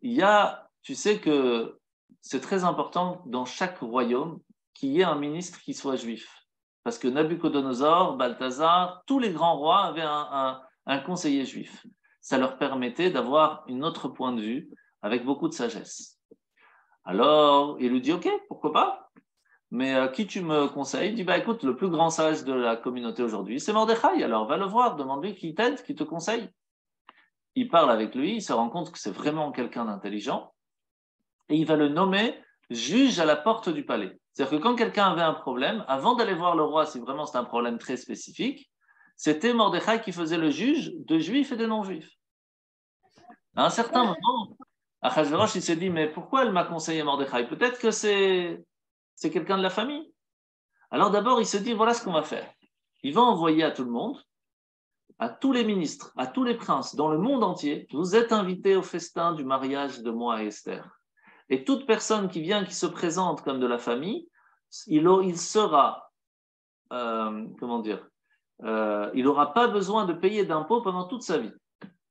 tu sais que c'est très important dans chaque royaume qu'il y ait un ministre qui soit juif. Parce que Nabucodonosor, Balthazar, tous les grands rois avaient un conseiller juif. Ça leur permettait d'avoir un autre point de vue avec beaucoup de sagesse. Alors, il lui dit, ok, pourquoi pas? Mais qui tu me conseilles? Il dit, bah écoute, le plus grand sage de la communauté aujourd'hui, c'est Mordechai. Alors, va le voir, demande-lui qui t'aide, qui te conseille. Il parle avec lui, il se rend compte que c'est vraiment quelqu'un d'intelligent, et il va le nommer juge à la porte du palais. C'est-à-dire que quand quelqu'un avait un problème, avant d'aller voir le roi, si vraiment c'est un problème très spécifique, c'était Mordechai qui faisait le juge de juifs et de non-juifs. À un certain moment, Achashverosh, il s'est dit, mais pourquoi elle m'a conseillé Mordechai? Peut-être que c'est quelqu'un de la famille. Alors d'abord, il se dit, voilà ce qu'on va faire. Il va envoyer à tout le monde, à tous les ministres, à tous les princes dans le monde entier, vous êtes invités au festin du mariage de moi et Esther. Et toute personne qui vient, qui se présente comme de la famille, il sera, comment dire, il n'aura pas besoin de payer d'impôts pendant toute sa vie.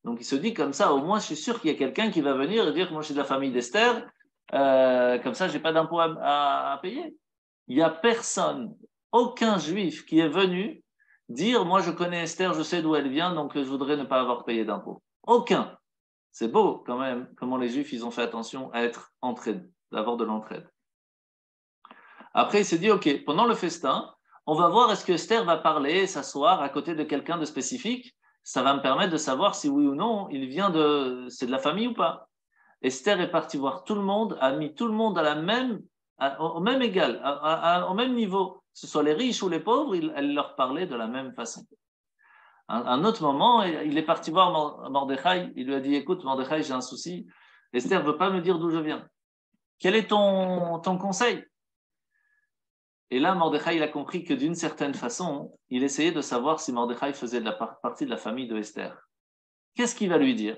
Donc il se dit comme ça, au moins je suis sûr qu'il y a quelqu'un qui va venir et dire que moi je suis de la famille d'Esther, comme ça je n'ai pas d'impôts à payer. Il n'y a personne, aucun juif qui est venu dire moi je connais Esther, je sais d'où elle vient, donc je voudrais ne pas avoir payé d'impôts. Aucun. C'est beau quand même comment les juifs ils ont fait attention à être entraide, d'avoir de l'entraide. Après il s'est dit ok, pendant le festin, on va voir est-ce que Esther va parler, s'asseoir à côté de quelqu'un de spécifique. Ça va me permettre de savoir si oui ou non c'est de la famille ou pas. Esther est partie voir tout le monde, a mis tout le monde au même égal, au même niveau, que ce soit les riches ou les pauvres, elle leur parlait de la même façon. Un autre moment, il est parti voir Mordechai, il lui a dit, écoute Mordechai, j'ai un souci, Esther ne veut pas me dire d'où je viens. Quel est ton conseil? Et là, Mordechai, il a compris que d'une certaine façon, il essayait de savoir si Mordechai faisait partie de la famille de Esther. Qu'est-ce qu'il va lui dire?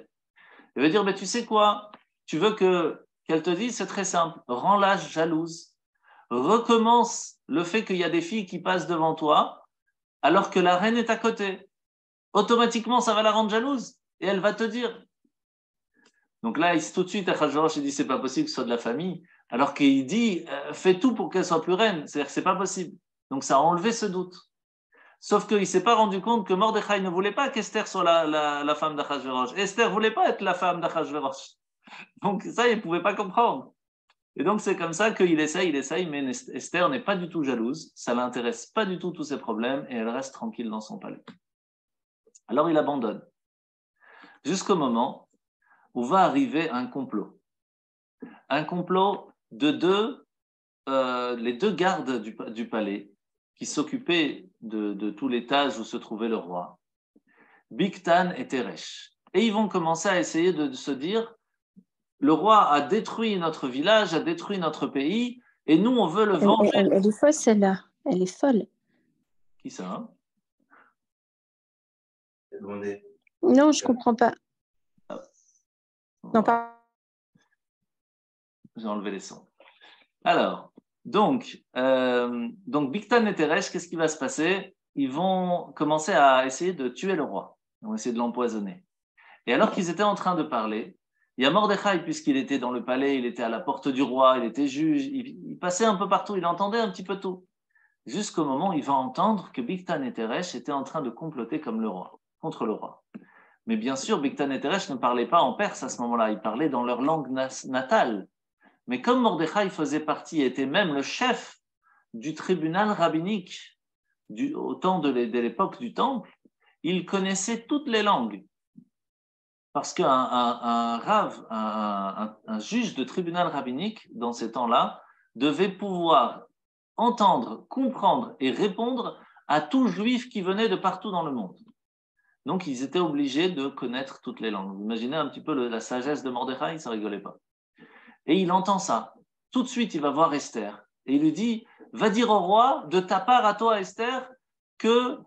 Il va dire, mais tu sais quoi? Tu veux qu'elle te dise, c'est très simple, rends-la jalouse. Recommence le fait qu'il y a des filles qui passent devant toi alors que la reine est à côté. Automatiquement, ça va la rendre jalouse et elle va te dire. Donc là, tout de suite, Achashverosh dit, c'est pas possible que ce soit de la famille, alors qu'il dit, fais tout pour qu'elle soit plus reine. C'est-à-dire que c'est pas possible. Donc ça a enlevé ce doute. Sauf qu'il ne s'est pas rendu compte que Mordechai ne voulait pas qu'Esther soit la femme d'Achashverosh. Esther ne voulait pas être la femme d'Achashverosh. Donc ça, il ne pouvait pas comprendre. Et donc c'est comme ça qu'il essaye, mais Esther n'est pas du tout jalouse, ça ne l'intéresse pas du tout tous ses problèmes, et elle reste tranquille dans son palais. Alors il abandonne. Jusqu'au moment où va arriver un complot. Un complot de les deux gardes du palais qui s'occupaient de tout l'étage où se trouvait le roi, Bigtan et Teresh. Et ils vont commencer à essayer de se dire, le roi a détruit notre village, a détruit notre pays, et nous, on veut le venger. Elle est folle, celle-là. Elle est folle. Qui ça, hein? demandé. Non, je ne comprends pas. Ah. Non, pas. J'ai enlevé les sons. Alors, donc Bigtan et Teresh, qu'est-ce qui va se passer? Ils vont commencer à essayer de tuer le roi. Ils vont essayer de l'empoisonner. Et alors qu'ils étaient en train de parler, il y a Mordechai, puisqu'il était dans le palais, il était à la porte du roi, il était juge, il passait un peu partout, il entendait un petit peu tout. Jusqu'au moment où il va entendre que Bigtan et Teresh étaient en train de comploter comme le roi, contre le roi. Mais bien sûr, Bigtan et Teresh ne parlaient pas en perse à ce moment-là, ils parlaient dans leur langue natale. Mais comme Mordechai faisait partie, était même le chef du tribunal rabbinique au temps de l'époque du temple, il connaissait toutes les langues. Parce qu'un rave, un juge de tribunal rabbinique, dans ces temps-là, devait pouvoir entendre, comprendre et répondre à tout juif qui venait de partout dans le monde. Donc, ils étaient obligés de connaître toutes les langues. Vous imaginez un petit peu la sagesse de Mordechai, ça rigolait pas. Et il entend ça. Tout de suite, il va voir Esther. Et il lui dit, va dire au roi, de ta part à toi, Esther, que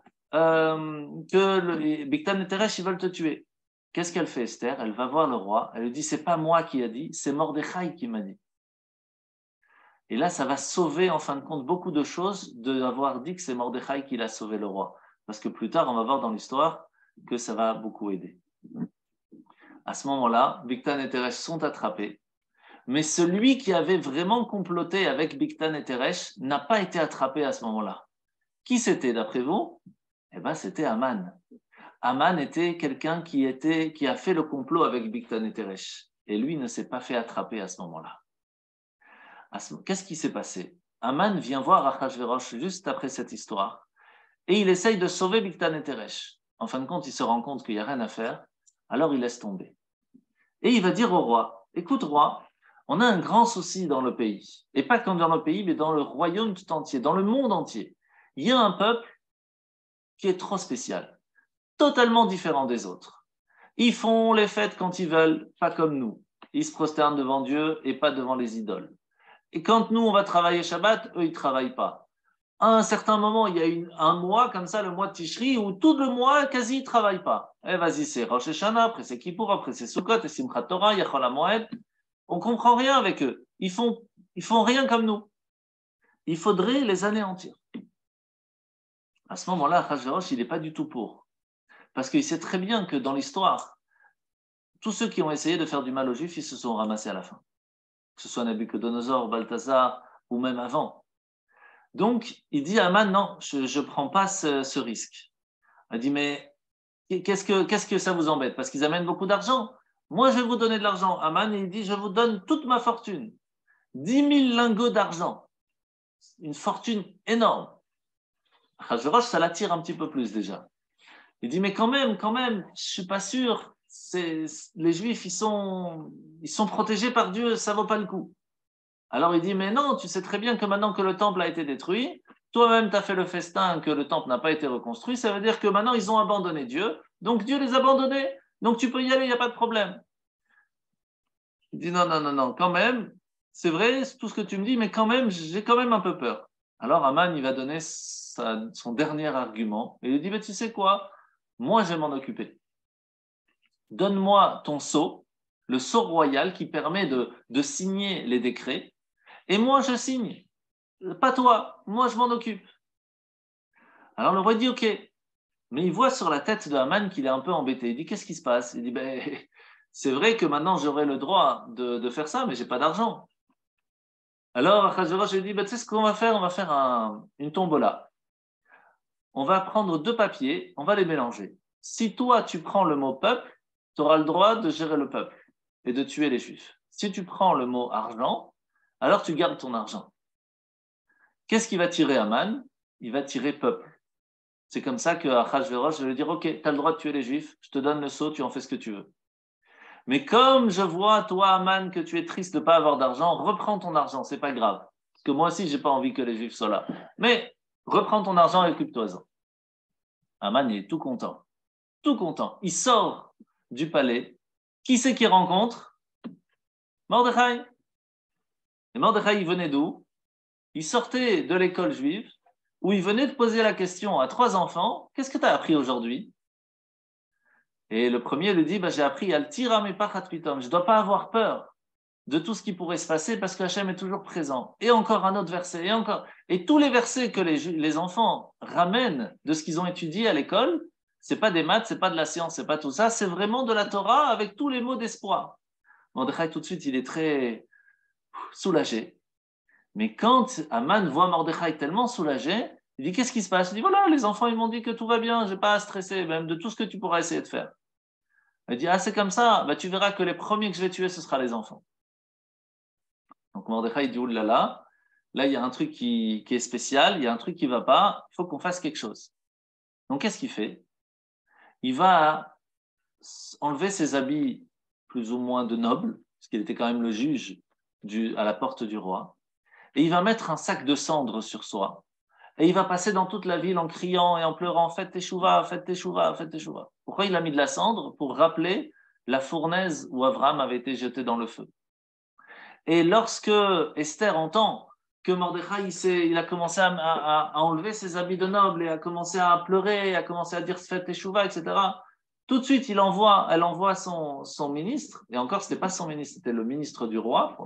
Bigtan et Teresh, ils veulent te tuer. Qu'est-ce qu'elle fait, Esther? Elle va voir le roi. Elle lui dit, c'est pas moi qui a dit, c'est Mordechai qui m'a dit. Et là, ça va sauver, en fin de compte, beaucoup de choses d'avoir dit que c'est Mordechai qui l'a sauvé le roi. Parce que plus tard, on va voir dans l'histoire que ça va beaucoup aider. À ce moment-là, Bigtan et Teresh sont attrapés. Mais celui qui avait vraiment comploté avec Bigtan et Teresh n'a pas été attrapé à ce moment-là. Qui c'était d'après vous? Eh bien, c'était Aman. Aman était quelqu'un qui a fait le complot avec Bigtan et Teresh. Et lui ne s'est pas fait attraper à ce moment-là. Qu'est-ce qui s'est passé? Aman vient voir Achashverosh juste après cette histoire et il essaye de sauver Bigtan et Teresh. En fin de compte, il se rend compte qu'il n'y a rien à faire, alors il laisse tomber. Et il va dire au roi, écoute roi, on a un grand souci dans le pays, et pas que dans le pays, mais dans le royaume tout entier, dans le monde entier. Il y a un peuple qui est trop spécial, totalement différent des autres. Ils font les fêtes quand ils veulent, pas comme nous. Ils se prosternent devant Dieu et pas devant les idoles. Et quand nous, on va travailler Shabbat, eux, ils ne travaillent pas. À un certain moment, il y a un mois comme ça, le mois de Tishri, où tout le mois, quasi, ils ne travaillent pas. Eh, vas-y, c'est Rosh Hashanah, après c'est Kippour, après c'est Sukkot, et Simchat Torah, Yachol HaMoed. On ne comprend rien avec eux. Ils font rien comme nous. Il faudrait les anéantir. À ce moment-là, Achashverosh, il n'est pas du tout pour. Parce qu'il sait très bien que dans l'histoire, tous ceux qui ont essayé de faire du mal aux Juifs, ils se sont ramassés à la fin. Que ce soit Nabucodonosor, Balthazar, ou même avant. Donc, il dit à Aman, non, je ne prends pas ce risque. Il dit, mais qu'est-ce que ça vous embête? Parce qu'ils amènent beaucoup d'argent. Moi, je vais vous donner de l'argent. Aman, il dit, je vous donne toute ma fortune. 10 000 lingots d'argent. Une fortune énorme. Achashverosh, ça l'attire un petit peu plus déjà. Il dit, mais quand même, je ne suis pas sûr. Les Juifs, ils sont protégés par Dieu, ça ne vaut pas le coup. Alors il dit, mais non, tu sais très bien que maintenant que le temple a été détruit, toi-même tu as fait le festin que le temple n'a pas été reconstruit, ça veut dire que maintenant ils ont abandonné Dieu, donc Dieu les a abandonnés, donc tu peux y aller, il n'y a pas de problème. Il dit, non, quand même, c'est vrai, c'est tout ce que tu me dis, mais quand même, j'ai quand même un peu peur. Alors Aman, il va donner son dernier argument, et il dit, mais tu sais quoi, moi je vais m'en occuper. Donne-moi ton sceau, le sceau royal qui permet de signer les décrets, et moi je signe. Pas toi, moi je m'en occupe. Alors le roi dit ok, mais il voit sur la tête de Haman qu'il est un peu embêté. Il dit qu'est-ce qui se passe? Il dit ben, c'est vrai que maintenant j'aurai le droit de faire ça, mais j'ai pas d'argent. Alors Achashverosh lui dit ben, tu sais ce qu'on va faire? On va faire une tombola. On va prendre deux papiers, on va les mélanger. Si toi tu prends le mot peuple, tu auras le droit de gérer le peuple et de tuer les juifs. Si tu prends le mot argent, alors tu gardes ton argent. Qu'est-ce qui va tirer Haman? Il va tirer peuple. C'est comme ça que Achashverosh va lui dire, ok, tu as le droit de tuer les Juifs, je te donne le sceau, tu en fais ce que tu veux. Mais comme je vois, toi, Haman, que tu es triste de ne pas avoir d'argent, reprends ton argent, c'est pas grave. Parce que moi aussi, je n'ai pas envie que les Juifs soient là. Mais reprends ton argent et occupe-toi-en. Haman, il est tout content. Tout content. Il sort du palais. Qui c'est qu'il rencontre? Mordechai. Et Mordechai, il venait d'où? Il sortait de l'école juive où il venait de poser la question à 3 enfants, qu'est-ce que tu as appris aujourd'hui? Et le premier lui dit, j'ai appris al tira me pachat pitom. Je ne dois pas avoir peur de tout ce qui pourrait se passer parce qu'Hachem est toujours présent. Et encore un autre verset, et encore. Et tous les versets que les enfants ramènent de ce qu'ils ont étudié à l'école, c'est pas des maths, c'est pas de la science, c'est pas tout ça, c'est vraiment de la Torah avec tous les mots d'espoir. Mordechai, tout de suite, il est très soulagé. Mais quand Aman voit Mordechai tellement soulagé, il dit, qu'est-ce qui se passe? Il dit, voilà, les enfants, ils m'ont dit que tout va bien, j'ai pas à stresser, même de tout ce que tu pourras essayer de faire. Il dit, ah, c'est comme ça, tu verras que les premiers que je vais tuer, ce sera les enfants. Donc Mordechai dit, oulala, là, il y a un truc qui est spécial, il y a un truc qui ne va pas, il faut qu'on fasse quelque chose. Donc qu'est-ce qu'il fait? Il va enlever ses habits plus ou moins de noble, parce qu'il était quand même le juge à la porte du roi, et il va mettre un sac de cendres sur soi, et il va passer dans toute la ville en criant et en pleurant, faites teshuva, faites teshuva, faites teshuva. Pourquoi il a mis de la cendre? Pour rappeler la fournaise où Abraham avait été jeté dans le feu. Et lorsque Esther entend que Mordechai, il a commencé à enlever ses habits de noble et a commencé à pleurer, a commencé à dire faites teshuva, etc., tout de suite, elle envoie son ministre, et encore, ce n'était pas son ministre, c'était le ministre du roi,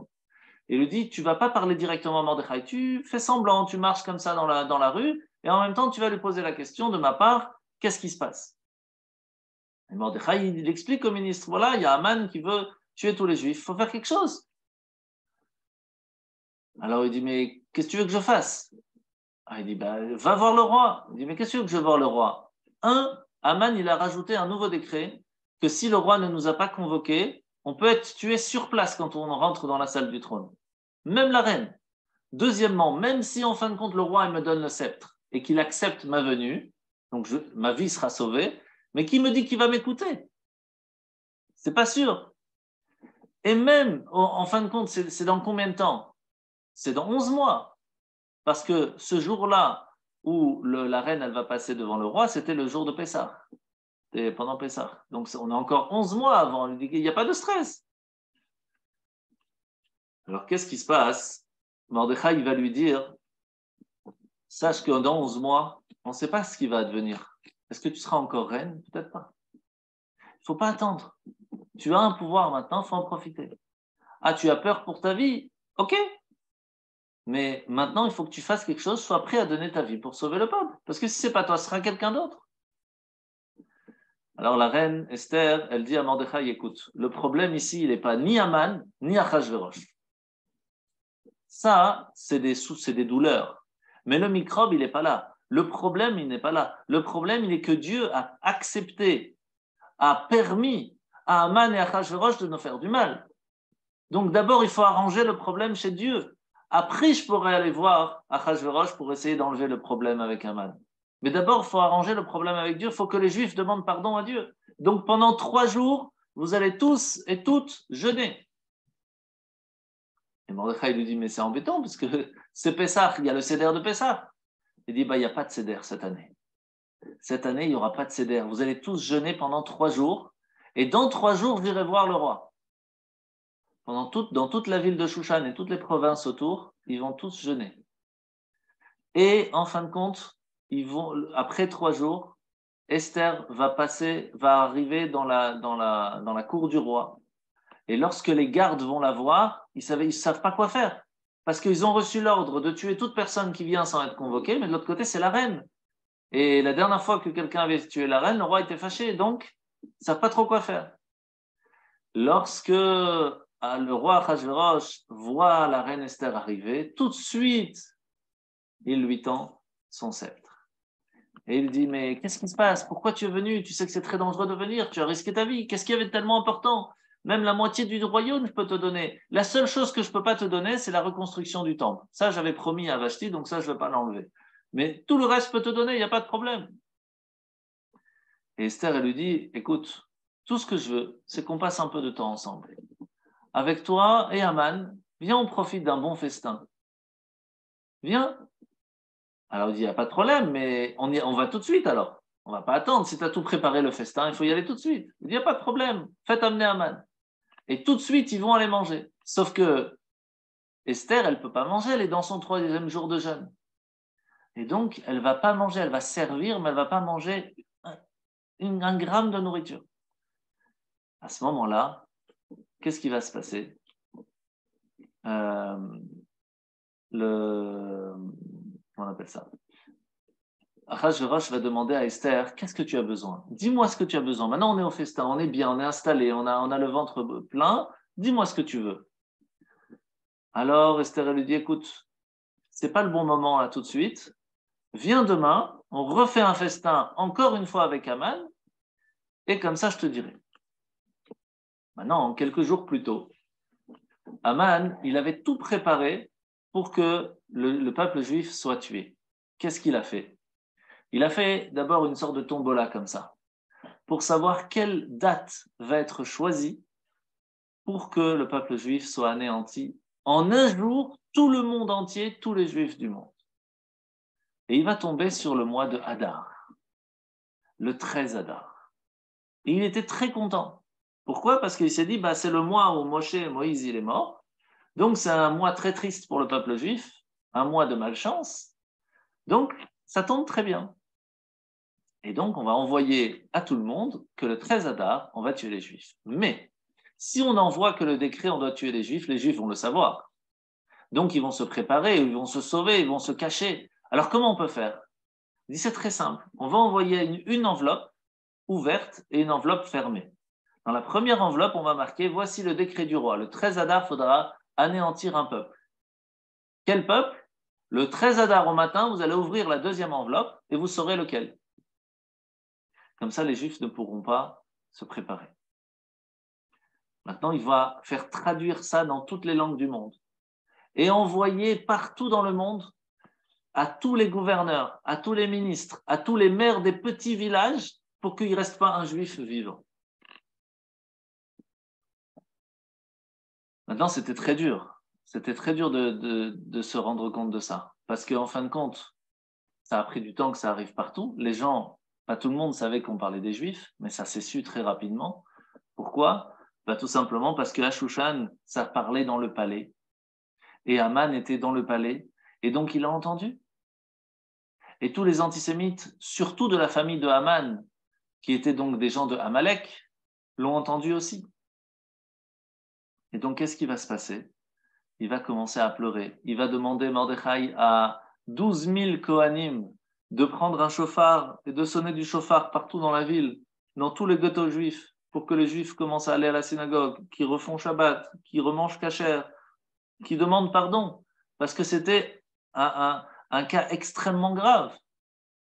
et lui dit, tu ne vas pas parler directement à Mordechai, tu fais semblant, tu marches comme ça dans la rue, et en même temps, tu vas lui poser la question de ma part, qu'est-ce qui se passe? Et Mordechai, il explique au ministre, voilà, il y a Aman qui veut tuer tous les juifs, il faut faire quelque chose. Alors il dit, mais qu'est-ce que tu veux que je fasse? Il dit, va voir le roi. Il dit, mais qu'est-ce que tu veux que je voir le roi? Aman, il a rajouté un nouveau décret que si le roi ne nous a pas convoqués, on peut être tué sur place quand on rentre dans la salle du trône. Même la reine. Deuxièmement, même si en fin de compte le roi il me donne le sceptre et qu'il accepte ma venue, donc ma vie sera sauvée, mais qui me dit qu'il va m'écouter? C'est pas sûr. Et même, en fin de compte, c'est dans combien de temps? C'est dans 11 mois. Parce que ce jour-là où la reine elle va passer devant le roi, c'était le jour de Pessah. C'était pendant Pessah. Donc on a encore 11 mois avant. Il n'y a pas de stress. Alors qu'est-ce qui se passe? Mordechai il va lui dire, sache que dans 11 mois, on ne sait pas ce qui va advenir. Est-ce que tu seras encore reine? Peut-être pas. Il ne faut pas attendre. Tu as un pouvoir maintenant, il faut en profiter. Ah, tu as peur pour ta vie? Ok. Mais maintenant, il faut que tu fasses quelque chose, sois prêt à donner ta vie pour sauver le peuple. Parce que si ce n'est pas toi, ce sera quelqu'un d'autre. Alors la reine Esther, elle dit à Mordechai, écoute, le problème ici, il n'est pas ni Aman, ni Achashverosh. Ça, c'est des douleurs. Mais le microbe, il n'est pas là. Le problème, il n'est pas là. Le problème, il est que Dieu a accepté, a permis à Aman et à Achashverosh de nous faire du mal. Donc d'abord, il faut arranger le problème chez Dieu. Après, je pourrais aller voir Achashverosh pour essayer d'enlever le problème avec Aman. Mais d'abord, il faut arranger le problème avec Dieu. Il faut que les Juifs demandent pardon à Dieu. Donc pendant 3 jours, vous allez tous et toutes jeûner. Et Mordechai lui dit, mais c'est embêtant parce que c'est Pessah, il y a le Seder de Pessah. Il dit, il n'y a pas de Seder cette année. Cette année, il n'y aura pas de Seder. Vous allez tous jeûner pendant 3 jours. Et dans 3 jours, j'irai voir le roi. Dans toute la ville de Shushan et toutes les provinces autour, ils vont tous jeûner. Et en fin de compte, après 3 jours, Esther va arriver dans la cour du roi. Et lorsque les gardes vont la voir, ils savent pas quoi faire. Parce qu'ils ont reçu l'ordre de tuer toute personne qui vient sans être convoquée, mais de l'autre côté, c'est la reine. Et la dernière fois que quelqu'un avait tué la reine, le roi était fâché, donc ils ne savent pas trop quoi faire. Lorsque le roi Achashverosh voit la reine Esther arriver, tout de suite, il lui tend son sceptre. Et il dit, mais qu'est-ce qui se passe? Pourquoi tu es venu? Tu sais que c'est très dangereux de venir, tu as risqué ta vie. Qu'est-ce qu'il y avait de tellement important? Même la moitié du royaume, je peux te donner. La seule chose que je ne peux pas te donner, c'est la reconstruction du temple. Ça, j'avais promis à Vashti, donc ça, je ne vais pas l'enlever. Mais tout le reste, je peux te donner, il n'y a pas de problème. Et Esther, elle lui dit, écoute, tout ce que je veux, c'est qu'on passe un peu de temps ensemble. Avec toi et Aman, viens, on profite d'un bon festin. Viens. Alors il dit, il n'y a pas de problème, mais on va tout de suite alors. On ne va pas attendre. Si tu as tout préparé le festin, il faut y aller tout de suite. Il dit, il n'y a pas de problème, faites amener Aman. Et tout de suite, ils vont aller manger. Sauf que Esther, elle ne peut pas manger, elle est dans son 3e jour de jeûne. Et donc, elle ne va pas manger, elle va servir, mais elle ne va pas manger un gramme de nourriture. À ce moment-là, qu'est-ce qui va se passer? Comment on appelle ça? Achashverosh va demander à Esther, qu'est-ce que tu as besoin? Dis-moi ce que tu as besoin. Maintenant, on est au festin, on est bien, on est installé, on a le ventre plein. Dis-moi ce que tu veux. Alors, Esther, elle lui dit, écoute, c'est pas le bon moment là tout de suite. Viens demain, on refait un festin encore une fois avec Aman, et comme ça, je te dirai. Maintenant, quelques jours plus tôt, Aman, il avait tout préparé pour que le peuple juif soit tué. Qu'est-ce qu'il a fait? Il a fait d'abord une sorte de tombola comme ça, pour savoir quelle date va être choisie pour que le peuple juif soit anéanti. En un jour, tout le monde entier, tous les juifs du monde. Et il va tomber sur le mois de Hadar, le 13 Hadar. Et il était très content. Pourquoi? Parce qu'il s'est dit, c'est le mois où Moïse, il est mort. Donc, c'est un mois très triste pour le peuple juif, un mois de malchance. Donc, ça tombe très bien. Et donc, on va envoyer à tout le monde que le 13 Hadar, on va tuer les Juifs. Mais, si on envoie que le décret, on doit tuer les Juifs vont le savoir. Donc, ils vont se préparer, ils vont se sauver, ils vont se cacher. Alors, comment on peut faire? Il dit, c'est très simple. On va envoyer une enveloppe ouverte et une enveloppe fermée. Dans la première enveloppe, on va marquer, voici le décret du roi. Le 13 Hadar, il faudra anéantir un peuple. Quel peuple? Le 13 Hadar au matin, vous allez ouvrir la deuxième enveloppe et vous saurez lequel. Comme ça, les Juifs ne pourront pas se préparer. Maintenant, il va faire traduire ça dans toutes les langues du monde et envoyer partout dans le monde à tous les gouverneurs, à tous les ministres, à tous les maires des petits villages pour qu'il ne reste pas un Juif vivant. Maintenant, c'était très dur. C'était très dur de se rendre compte de ça. Parce qu'en fin de compte, ça a pris du temps que ça arrive partout. Les gens, pas tout le monde savait qu'on parlait des Juifs, mais ça s'est su très rapidement. Pourquoi? Tout simplement parce que Shushan, ça parlait dans le palais. Et Aman était dans le palais. Et donc, il a entendu. Et tous les antisémites, surtout de la famille de Aman, qui étaient donc des gens de Amalek, l'ont entendu aussi. Et donc, qu'est-ce qui va se passer? Il va commencer à pleurer. Il va demander Mordechai à 12 000 Kohanim de prendre un chauffard et de sonner du chauffard partout dans la ville, dans tous les ghettos juifs, pour que les juifs commencent à aller à la synagogue, qui refont Shabbat, qui remangent kasher, qui demandent pardon, parce que c'était un cas extrêmement grave.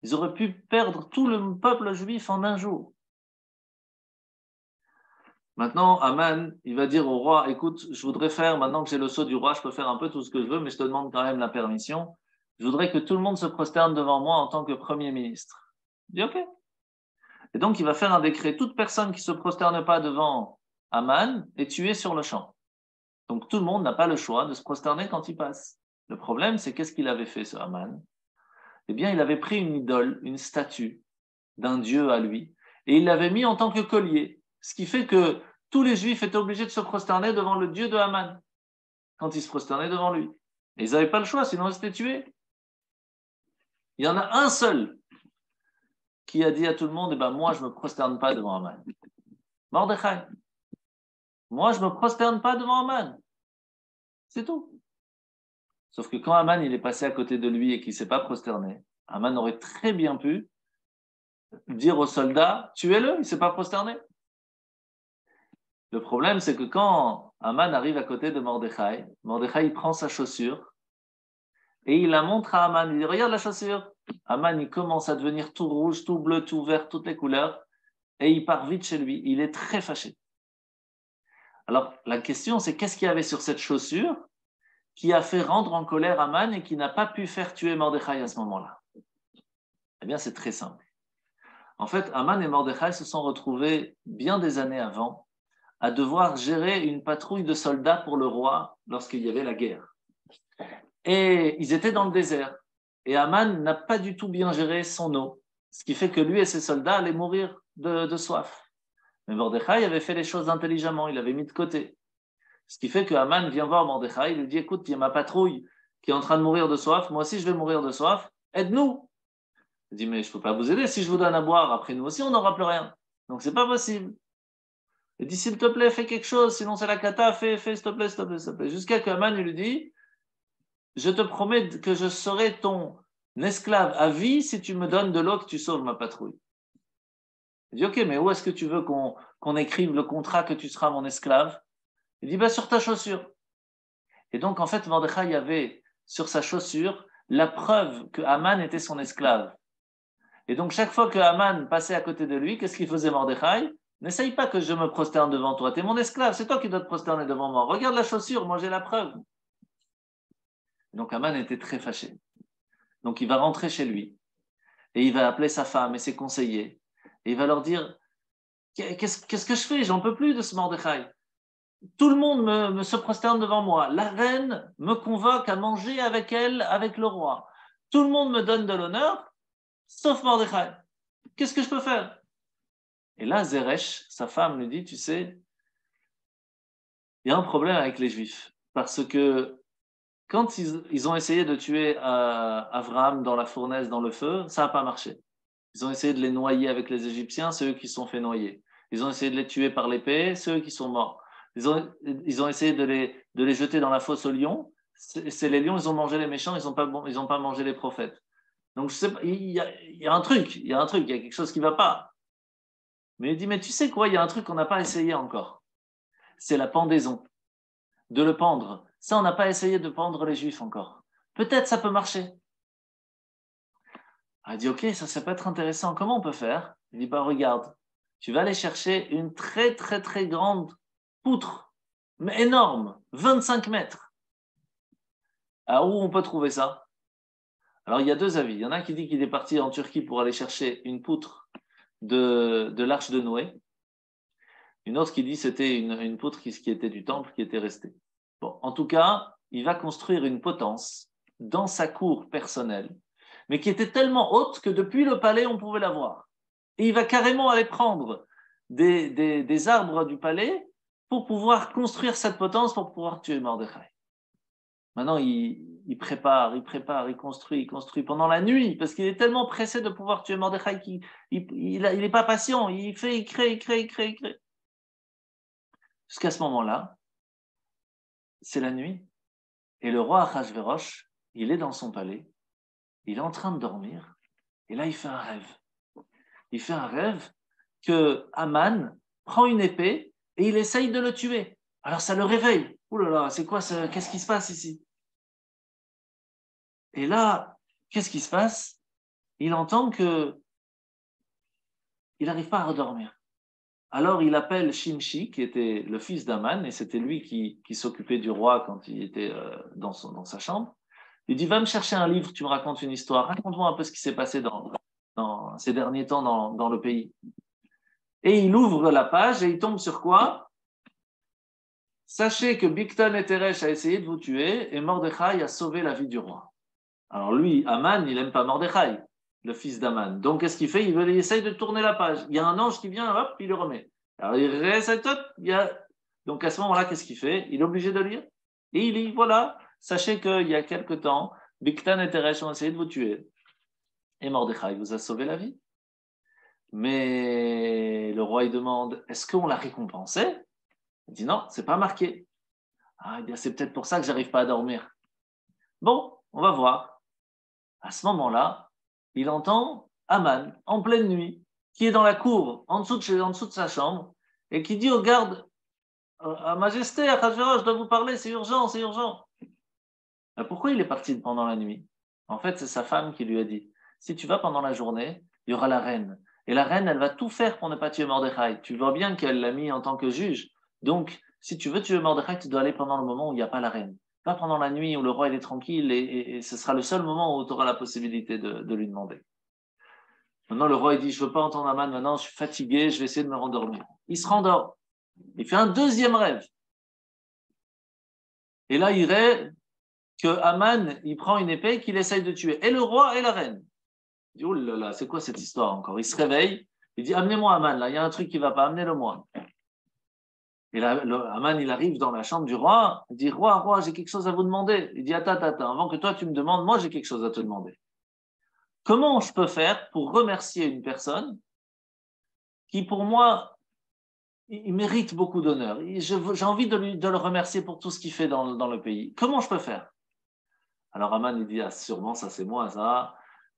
Ils auraient pu perdre tout le peuple juif en un jour. Maintenant, Aman, il va dire au roi, écoute, je voudrais faire, maintenant que j'ai le sceau du roi, je peux faire un peu tout ce que je veux, mais je te demande quand même la permission. Je voudrais que tout le monde se prosterne devant moi en tant que Premier ministre. Il dit OK. Et donc, il va faire un décret. Toute personne qui ne se prosterne pas devant Aman est tuée sur le champ. Donc, tout le monde n'a pas le choix de se prosterner quand il passe. Le problème, c'est qu'est-ce qu'il avait fait, ce Aman? Eh bien, il avait pris une idole, une statue d'un dieu à lui, et il l'avait mis en tant que collier. Ce qui fait que tous les Juifs étaient obligés de se prosterner devant le dieu de Haman quand ils se prosternaient devant lui. Et ils n'avaient pas le choix, sinon ils étaient tués. Il y en a un seul qui a dit à tout le monde, moi je ne me prosterne pas devant Haman. Mordechai. Moi je ne me prosterne pas devant Haman. C'est tout. Sauf que quand Haman il est passé à côté de lui et qu'il ne s'est pas prosterné, Haman aurait très bien pu dire aux soldats, tuez-le, il ne s'est pas prosterné. Le problème, c'est que quand Haman arrive à côté de Mordechai, Mordechai il prend sa chaussure et il la montre à Haman. Il dit, regarde la chaussure. Haman, il commence à devenir tout rouge, tout bleu, tout vert, toutes les couleurs, et il part vite chez lui. Il est très fâché. Alors, la question, c'est qu'est-ce qu'il y avait sur cette chaussure qui a fait rendre en colère Haman et qui n'a pas pu faire tuer Mordechai à ce moment-là? Eh bien, c'est très simple. En fait, Haman et Mordechai se sont retrouvés bien des années avant à devoir gérer une patrouille de soldats pour le roi lorsqu'il y avait la guerre. Et ils étaient dans le désert. Et Haman n'a pas du tout bien géré son eau, ce qui fait que lui et ses soldats allaient mourir de soif. Mais Mordechai avait fait les choses intelligemment, il avait mis de côté. Ce qui fait que Haman vient voir Mordechai, il lui dit, écoute, il y a ma patrouille qui est en train de mourir de soif, moi aussi je vais mourir de soif, aide-nous. Il dit, mais je ne peux pas vous aider, si je vous donne à boire, après nous aussi on n'aura plus rien. Donc c'est pas possible. Il dit, s'il te plaît, fais quelque chose, sinon c'est la cata, fais, s'il te plaît, s'il te plaît, s'il te plaît. Jusqu'à que Aman lui dit, je te promets que je serai ton esclave à vie si tu me donnes de l'eau, que tu sauves ma patrouille. Il dit, ok, mais où est-ce que tu veux qu'on écrive le contrat que tu seras mon esclave? Il dit, sur ta chaussure. Et donc, en fait, Mordechai avait sur sa chaussure la preuve que Haman était son esclave. Et donc, chaque fois que Haman passait à côté de lui, qu'est-ce qu'il faisait Mordechai? N'essaye pas que je me prosterne devant toi. Tu es mon esclave, c'est toi qui dois te prosterner devant moi. Regarde la chaussure, moi j'ai la preuve. Donc, Haman était très fâché. Donc, il va rentrer chez lui et il va appeler sa femme et ses conseillers. Et il va leur dire, qu'est-ce que je fais? J'en peux plus de ce Mordechai. Tout le monde me se prosterne devant moi. La reine me convoque à manger avec elle, avec le roi. Tout le monde me donne de l'honneur, sauf Mordechai. Qu'est-ce que je peux faire? Et là, Zeresh, sa femme, lui dit, tu sais, il y a un problème avec les Juifs. Parce que quand ils ont essayé de tuer Abraham dans la fournaise, dans le feu, ça n'a pas marché. Ils ont essayé de les noyer avec les Égyptiens, c'est eux qui se sont fait noyer. Ils ont essayé de les tuer par l'épée, c'est eux qui sont morts. Ils ont essayé de les jeter dans la fosse aux lions. C'est les lions, ils ont mangé les méchants, ils n'ont pas mangé les prophètes. Donc, je sais pas, il y a un truc, il y a quelque chose qui ne va pas. Mais il dit, mais tu sais quoi, il y a un truc qu'on n'a pas essayé encore. C'est la pendaison, de le pendre. Ça, on n'a pas essayé de pendre les Juifs encore. Peut-être ça peut marcher. Elle dit, ok, ça peut être intéressant. Comment on peut faire? Il dit, regarde, tu vas aller chercher une très, très, très grande poutre, mais énorme, 25 mètres. Alors, où on peut trouver ça? Alors, il y a deux avis. Il y en a qui dit qu'il est parti en Turquie pour aller chercher une poutre de l'arche de Noé. Une autre qui dit que c'était une poutre qui était du temple, qui était restée. Bon, en tout cas, il va construire une potence dans sa cour personnelle, mais qui était tellement haute que depuis le palais, on pouvait la voir. Et il va carrément aller prendre des arbres du palais pour pouvoir construire cette potence, pour pouvoir tuer Mordechai. Maintenant, il prépare, il construit pendant la nuit, parce qu'il est tellement pressé de pouvoir tuer Mordechai qu'il n'est pas patient, il crée. Jusqu'à ce moment-là, c'est la nuit, et le roi Achashverosh, il est dans son palais, il est en train de dormir, et là, il fait un rêve. Il fait un rêve que Haman prend une épée et il essaye de le tuer. Alors ça le réveille. Ouh là là, c'est quoi ça? Qu'est-ce qui se passe ici? Et là, qu'est-ce qui se passe? Il entend que il n'arrive pas à redormir. Alors il appelle Shimshi, qui était le fils d'Haman, et c'était lui qui s'occupait du roi quand il était dans sa chambre. Il dit, va me chercher un livre, tu me racontes une histoire, raconte-moi un peu ce qui s'est passé dans ces derniers temps dans le pays. Et il ouvre la page et il tombe sur quoi? Sachez que Bigtan et Teresh a essayé de vous tuer et Mordechai a sauvé la vie du roi. Alors lui, Haman, il n'aime pas Mordechai, le fils d'Haman. Donc qu'est-ce qu'il fait? Il essaye de tourner la page. Il y a un ange qui vient, hop, il le remet. Alors il reste, donc à ce moment-là, qu'est-ce qu'il fait? Il est obligé de lire. Et il lit, voilà, sachez qu'il y a quelque temps, Bigtan et Teresh ont essayé de vous tuer. Et Mordechai vous a sauvé la vie. Mais le roi, il demande, est-ce qu'on l'a récompensé? Il dit non, c'est pas marqué. Ah, eh bien, c'est peut-être pour ça que j'arrive pas à dormir. Bon, on va voir. À ce moment-là, il entend Haman, en pleine nuit, qui est dans la cour, en dessous de sa chambre, et qui dit aux gardes, à Majesté, à Achashverosh, je dois vous parler, c'est urgent, c'est urgent. Pourquoi il est parti pendant la nuit? En fait, c'est sa femme qui lui a dit, si tu vas pendant la journée, il y aura la reine. Et la reine, elle va tout faire pour ne pas tuer Mordechai. Tu vois bien qu'elle l'a mis en tant que juge. Donc, si tu veux tuer Mordechai, tu dois aller pendant le moment où il n'y a pas la reine. Pas pendant la nuit où le roi il est tranquille et ce sera le seul moment où tu auras la possibilité de lui demander. Maintenant, le roi il dit, je ne veux pas entendre Haman, maintenant je suis fatigué, je vais essayer de me rendormir. Il se rendort. Il fait un deuxième rêve. Et là, il rêve que Haman, il prend une épée qu'il essaye de tuer. Et le roi et la reine. Il dit, oh là là, c'est quoi cette histoire encore? Il se réveille, il dit, amenez-moi Haman, là, il y a un truc qui ne va pas, amenez-le-moi. Et là, Haman, il arrive dans la chambre du roi, il dit, roi, j'ai quelque chose à vous demander. Il dit, attends, avant que toi tu me demandes, moi j'ai quelque chose à te demander. Comment je peux faire pour remercier une personne qui, pour moi, il mérite beaucoup d'honneur. J'ai envie de le remercier pour tout ce qu'il fait dans le pays. Comment je peux faire? Alors Aman, il dit, ah, sûrement, ça c'est moi, ça,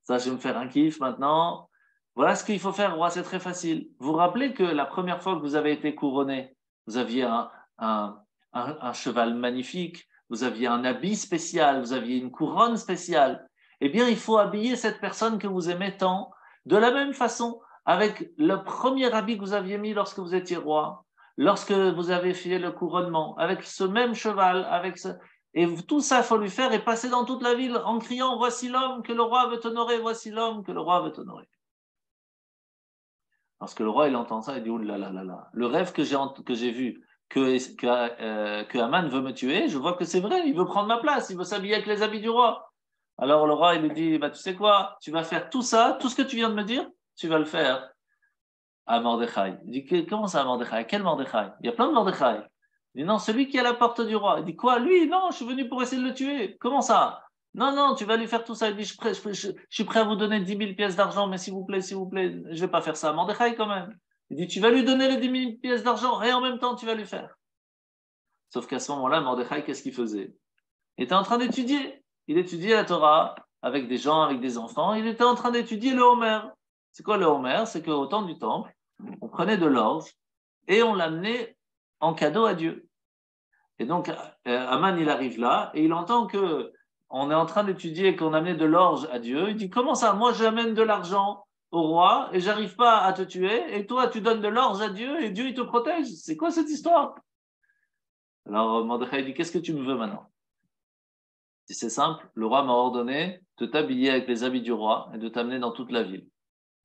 je vais me faire un kiff maintenant. Voilà ce qu'il faut faire, roi, c'est très facile. Vous vous rappelez que la première fois que vous avez été couronné, vous aviez un cheval magnifique, vous aviez un habit spécial, vous aviez une couronne spéciale. Eh bien, il faut habiller cette personne que vous aimez tant de la même façon, avec le premier habit que vous aviez mis lorsque vous étiez roi, lorsque vous avez fait le couronnement, avec ce même cheval, et tout ça, il faut lui faire et passer dans toute la ville en criant « Voici l'homme que le roi veut honorer, voici l'homme que le roi veut honorer ». Lorsque le roi il entend ça, il dit « Ouh là là là là, le rêve que j'ai vu, que Haman veut me tuer, je vois que c'est vrai, il veut prendre ma place, il veut s'habiller avec les habits du roi. » Alors le roi il lui dit bah, « Tu sais quoi, tu vas faire tout ça, tout ce que tu viens de me dire, tu vas le faire à Mordechai. » Il dit « Comment ça à Mordechai? Quel Mordechai? Il y a plein de Mordechai. » Il dit non, celui qui est à la porte du roi. Il dit quoi? Lui? Non, je suis venu pour essayer de le tuer. Comment ça? Non, non, tu vas lui faire tout ça. Il dit je suis prêt à vous donner 10 000 pièces d'argent, mais s'il vous plaît, je ne vais pas faire ça. Mordechai quand même. Il dit tu vas lui donner les 10 000 pièces d'argent et en même temps tu vas lui faire. Sauf qu'à ce moment-là, Mordechai, qu'est-ce qu'il faisait? Il était en train d'étudier. Il étudiait la Torah avec des gens, avec des enfants. Il était en train d'étudier le Homer. C'est quoi le Homer? C'est qu'au temps du temple, on prenait de l'orge et on l'amenait en cadeau à Dieu. Et donc, Aman, il arrive là et il entend que on est en train d'étudier qu'on amenait de l'orge à Dieu. Il dit, comment ça? Moi, j'amène de l'argent au roi et j'arrive pas à te tuer. Et toi, tu donnes de l'orge à Dieu et Dieu, il te protège. C'est quoi cette histoire? Alors, Mordechai dit, qu'est-ce que tu me veux maintenant? Il dit, c'est simple, le roi m'a ordonné de t'habiller avec les habits du roi et de t'amener dans toute la ville.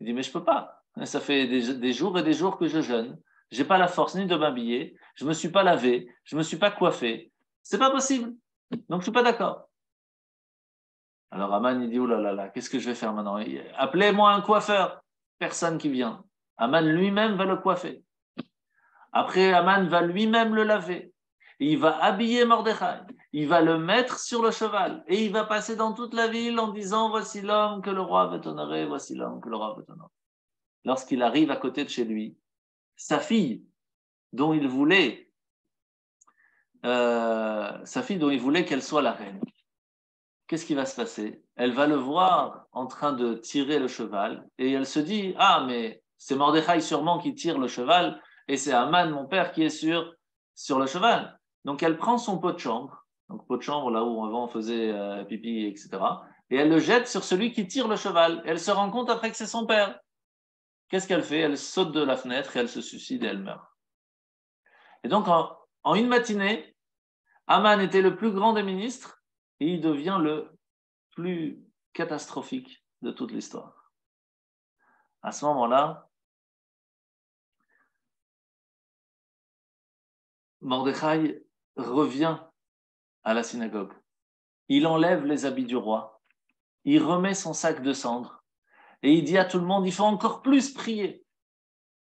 Il dit, mais je peux pas. Ça fait des jours et des jours que je jeûne. J'ai pas la force ni de m'habiller. Je me suis pas lavé. Je me suis pas coiffé. C'est pas possible. Donc je suis pas d'accord. Alors Aman il dit, oh là là là, qu'est-ce que je vais faire maintenant? Appelez-moi un coiffeur. Personne qui vient. Aman lui-même va le coiffer. Après, Aman va lui-même le laver. Il va habiller Mordechai. Il va le mettre sur le cheval. Et il va passer dans toute la ville en disant, voici l'homme que le roi veut honorer. Voici l'homme que le roi veut honorer. Lorsqu'il arrive à côté de chez lui, sa fille, dont il voulait qu'elle soit la reine. Qu'est-ce qui va se passer? Elle va le voir en train de tirer le cheval et elle se dit, ah, mais c'est Mordechai sûrement qui tire le cheval et c'est Haman, mon père, qui est sur le cheval. Donc elle prend son pot de chambre, donc pot de chambre là où avant on faisait pipi, etc. Et elle le jette sur celui qui tire le cheval. Et elle se rend compte après que c'est son père. Qu'est-ce qu'elle fait? Elle saute de la fenêtre et elle se suicide et elle meurt. Et donc en une matinée, Haman était le plus grand des ministres et il devient le plus catastrophique de toute l'histoire. À ce moment-là, Mordechai revient à la synagogue. Il enlève les habits du roi. Il remet son sac de cendres. Et il dit à tout le monde, il faut encore plus prier.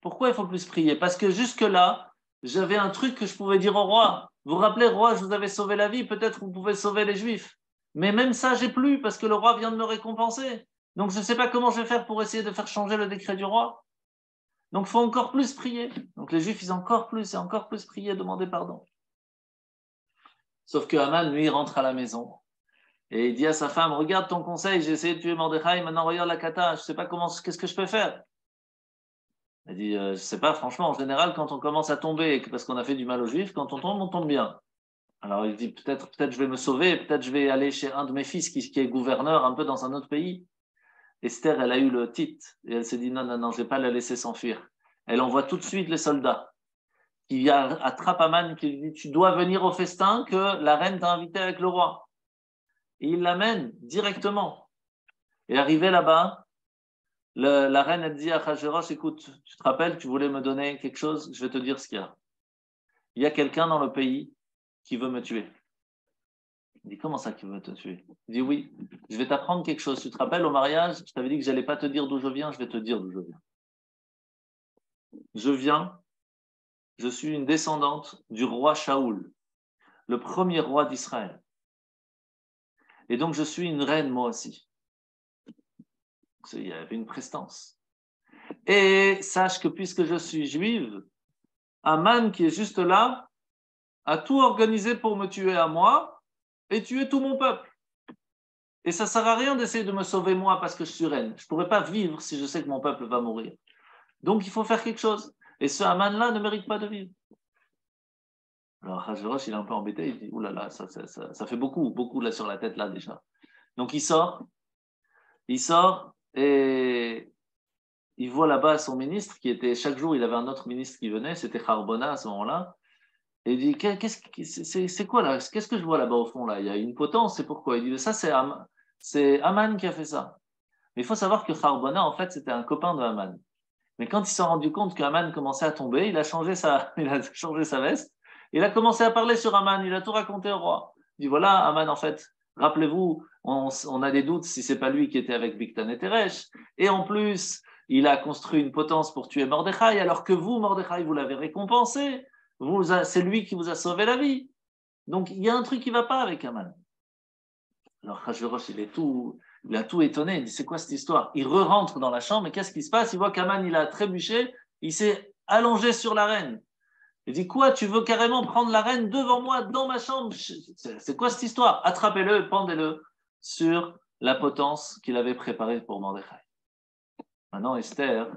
Pourquoi il faut plus prier? Parce que jusque-là, j'avais un truc que je pouvais dire au roi. Vous vous rappelez, roi, je vous avais sauvé la vie, peut-être vous pouvez sauver les Juifs. Mais même ça, j'ai plus, parce que le roi vient de me récompenser. Donc je ne sais pas comment je vais faire pour essayer de faire changer le décret du roi. Donc il faut encore plus prier. Donc les Juifs, ils ont encore plus prié, demander pardon. Sauf que Haman, lui, il rentre à la maison. Et il dit à sa femme, regarde ton conseil, j'ai essayé de tuer Mordechai, maintenant regarde la cata, je ne sais pas qu'est-ce que je peux faire. Elle dit, je ne sais pas, franchement, en général, quand on commence à tomber, parce qu'on a fait du mal aux Juifs, quand on tombe bien. Alors il dit, peut-être je vais me sauver, peut-être je vais aller chez un de mes fils qui est gouverneur un peu dans un autre pays. Esther, elle a eu le titre, et elle s'est dit, non, je ne vais pas la laisser s'enfuir. Elle envoie tout de suite les soldats, qui attrapent Haman, qui lui dit, tu dois venir au festin que la reine t'a invité avec le roi. Et il l'amène directement. Et arrivé là-bas, la reine, elle dit à Achashverosh, écoute, tu te rappelles, tu voulais me donner quelque chose, je vais te dire ce qu'il y a. Il y a quelqu'un dans le pays qui veut me tuer. Il dit, comment ça qui veut te tuer? Il dit, oui, je vais t'apprendre quelque chose. Tu te rappelles, au mariage, je t'avais dit que je n'allais pas te dire d'où je viens, je vais te dire d'où je viens. Je suis une descendante du roi Shaoul, le premier roi d'Israël. Et donc, je suis une reine, moi aussi. Il y avait une prestance. Et sache que puisque je suis juive, Aman qui est juste là, a tout organisé pour me tuer à moi et tuer tout mon peuple. Et ça ne sert à rien d'essayer de me sauver moi parce que je suis reine. Je ne pourrais pas vivre si je sais que mon peuple va mourir. Donc il faut faire quelque chose. Et ce Haman-là ne mérite pas de vivre. Alors Hachvérosh, il est un peu embêté, il dit, oulala, là là, ça fait beaucoup là sur la tête là déjà. Donc il sort et il voit là-bas son ministre qui était, chaque jour il avait un autre ministre qui venait, c'était Harbona à ce moment-là. Et il dit, c'est quoi là? Qu'est-ce que je vois là-bas au fond là? Il y a une potence, c'est pourquoi? Il dit, ça c'est Haman qui a fait ça. Mais il faut savoir que Harbona, en fait, c'était un copain de Haman. Mais quand il s'est rendu compte qu'Haman commençait à tomber, il a changé sa veste. Il a commencé à parler sur Haman, il a tout raconté au roi. Il dit, voilà, Haman, en fait, rappelez-vous, on a des doutes si c'est pas lui qui était avec Bigtan et Teresh. Et en plus, il a construit une potence pour tuer Mordechai, alors que vous, Mordechai, vous l'avez récompensé. C'est lui qui vous a sauvé la vie. Donc, il y a un truc qui ne va pas avec Haman. Alors, Hachvérosh, il a tout étonné. Il dit, c'est quoi cette histoire? Il re-rentre dans la chambre, et qu'est-ce qui se passe? Il voit qu'Haman, il a trébuché, il s'est allongé sur la reine. Il dit, quoi? Tu veux carrément prendre la reine devant moi, dans ma chambre? C'est quoi cette histoire? Attrapez-le, pendez-le sur la potence qu'il avait préparée pour Mordechai. Maintenant, Esther,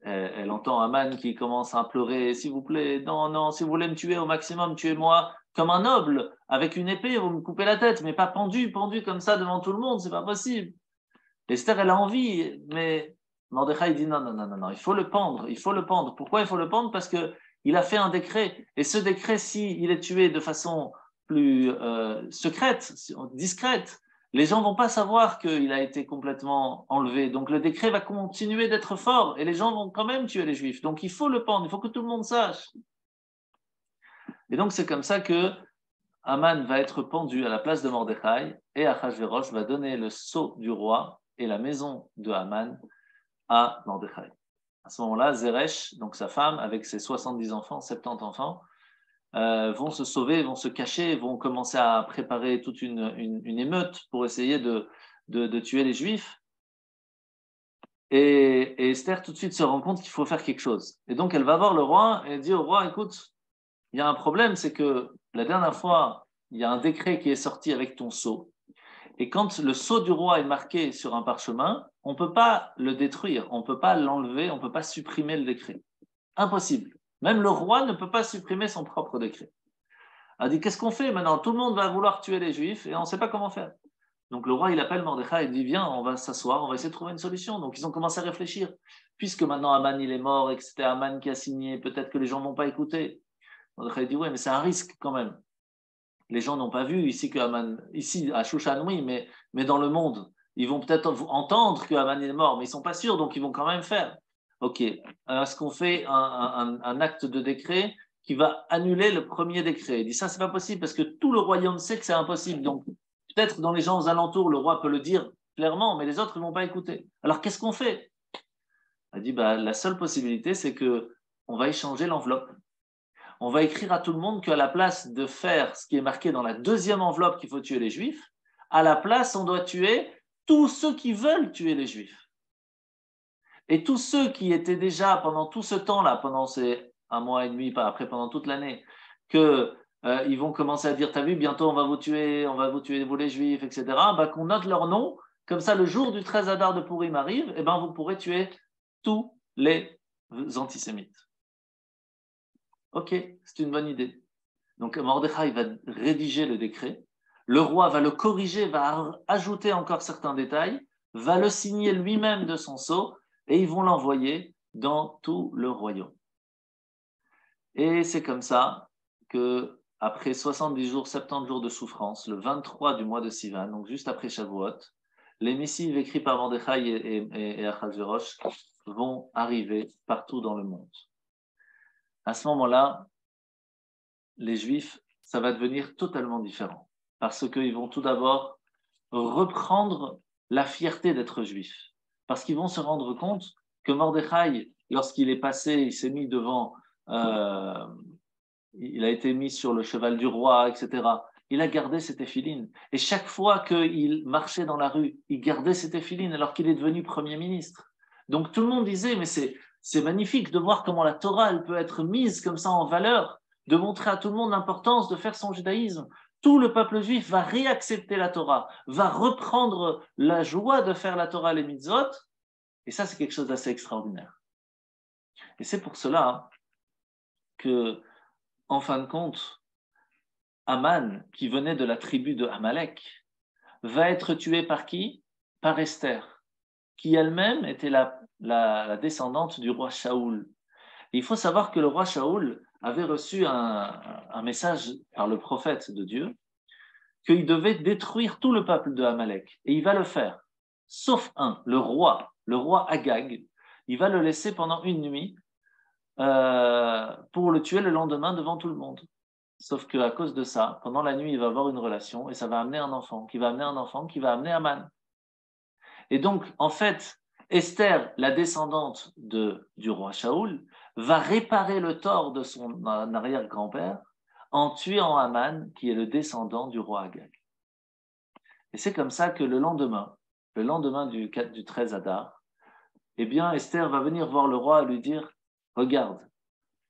elle entend Haman qui commence à pleurer, s'il vous plaît, non, si vous voulez me tuer au maximum, tuez-moi comme un noble, avec une épée, vous me coupez la tête, mais pas pendu comme ça devant tout le monde, c'est pas possible. Esther, elle a envie, mais Mordechai dit non, il faut le pendre. Pourquoi il faut le pendre? Parce qu'il a fait un décret, et ce décret, s'il est tué de façon plus secrète, discrète, les gens ne vont pas savoir qu'il a été complètement enlevé. Donc le décret va continuer d'être fort, et les gens vont quand même tuer les Juifs. Donc il faut le pendre, il faut que tout le monde sache. Et donc c'est comme ça que Haman va être pendu à la place de Mordechai, et Achashverosh va donner le sceau du roi et la maison de Haman à Mordechai. À ce moment-là, Zeresh, donc sa femme, avec ses 70 enfants, 70 enfants, vont se sauver, vont se cacher, vont commencer à préparer toute une émeute pour essayer de tuer les Juifs. Et Esther tout de suite se rend compte qu'il faut faire quelque chose. Et donc elle va voir le roi et dit au roi, écoute, il y a un problème, c'est que la dernière fois, il y a un décret qui est sorti avec ton sceau. Et quand le sceau du roi est marqué sur un parchemin, on ne peut pas le détruire, on ne peut pas l'enlever, on ne peut pas supprimer le décret. Impossible. Même le roi ne peut pas supprimer son propre décret. Elle dit, qu'est-ce qu'on fait maintenant? Tout le monde va vouloir tuer les Juifs et on ne sait pas comment faire. Donc le roi, il appelle Mordechai et dit, viens, on va s'asseoir, on va essayer de trouver une solution. Donc ils ont commencé à réfléchir. Puisque maintenant Haman, il est mort et que c'était Haman qui a signé, peut-être que les gens ne vont pas écouter. Mordechai dit, oui, mais c'est un risque quand même. Les gens n'ont pas vu ici que Haman, ici à Shushan, oui, mais dans le monde, ils vont peut-être entendre que Haman est mort, mais ils ne sont pas sûrs, donc ils vont quand même faire. Ok, alors est-ce qu'on fait un acte de décret qui va annuler le premier décret? Il dit ça, c'est pas possible parce que tout le royaume sait que c'est impossible. Donc peut-être dans les gens aux alentours, le roi peut le dire clairement, mais les autres ne vont pas écouter. Alors qu'est-ce qu'on fait? Il dit la seule possibilité, c'est que on va échanger l'enveloppe. On va écrire à tout le monde qu'à la place de faire ce qui est marqué dans la deuxième enveloppe qu'il faut tuer les Juifs, à la place, on doit tuer tous ceux qui veulent tuer les Juifs. Et tous ceux qui étaient déjà pendant tout ce temps-là, pendant ces 1 mois et demi, pas après, pendant toute l'année, qu'ils vont commencer à dire, t'as vu, bientôt on va vous tuer, vous les Juifs, etc., qu'on note leur nom, comme ça le jour du 13 Adar de Purim arrive, et vous pourrez tuer tous les antisémites. Ok, c'est une bonne idée. Donc Mordechai va rédiger le décret, le roi va le corriger, va ajouter encore certains détails, va le signer lui-même de son sceau, et ils vont l'envoyer dans tout le royaume. Et c'est comme ça que, après 70 jours, 70 jours de souffrance, le 23 du mois de Sivan, donc juste après Shavuot, les missives écrits par Mordechai et Achashverosh vont arriver partout dans le monde. À ce moment-là, les Juifs, ça va devenir totalement différent. Parce qu'ils vont tout d'abord reprendre la fierté d'être Juifs. Parce qu'ils vont se rendre compte que Mordechai, lorsqu'il est passé, il s'est mis devant, il a été mis sur le cheval du roi, etc. Il a gardé ses téphilines. Et chaque fois qu'il marchait dans la rue, il gardait ses téphilines alors qu'il est devenu Premier ministre. Donc tout le monde disait, mais c'est c'est magnifique de voir comment la Torah elle peut être mise comme ça en valeur, de montrer à tout le monde l'importance de faire son judaïsme. Tout le peuple juif va réaccepter la Torah, va reprendre la joie de faire la Torah, les mitzvot, et ça c'est quelque chose d'assez extraordinaire. Et c'est pour cela que, en fin de compte, Aman, qui venait de la tribu de Amalek, va être tué par qui? Par Esther, qui elle-même était la descendante du roi Shaoul. Et il faut savoir que le roi Shaoul avait reçu un message par le prophète de Dieu qu'il devait détruire tout le peuple de Amalek. Et il va le faire, sauf un, le roi Agag. Il va le laisser pendant une nuit pour le tuer le lendemain devant tout le monde. Sauf qu'à cause de ça, pendant la nuit, il va avoir une relation et ça va amener un enfant, qui va amener Aman. Et donc, en fait, Esther, la descendante du roi Shaoul, va réparer le tort de son arrière-grand-père en tuant Aman, qui est le descendant du roi Agag. Et c'est comme ça que le lendemain du 13 Adar, eh bien, Esther va venir voir le roi et lui dire, regarde,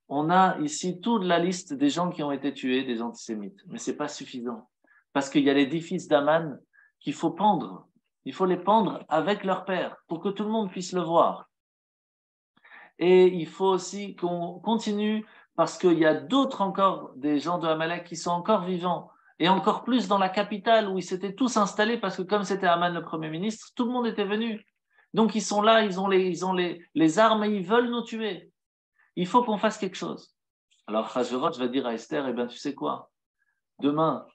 on a ici toute la liste des gens qui ont été tués, des antisémites, mais ce n'est pas suffisant, parce qu'il y a les 10 fils d'Aman qu'il faut pendre. Il faut les pendre avec leur père pour que tout le monde puisse le voir. Et il faut aussi qu'on continue parce qu'il y a d'autres encore, des gens de Amalek qui sont encore vivants et encore plus dans la capitale où ils s'étaient tous installés parce que comme c'était Aman le Premier ministre, tout le monde était venu. Donc ils sont là, ils ont les armes et ils veulent nous tuer. Il faut qu'on fasse quelque chose. Alors Achashverosh va dire à Esther, eh bien tu sais quoi, demain,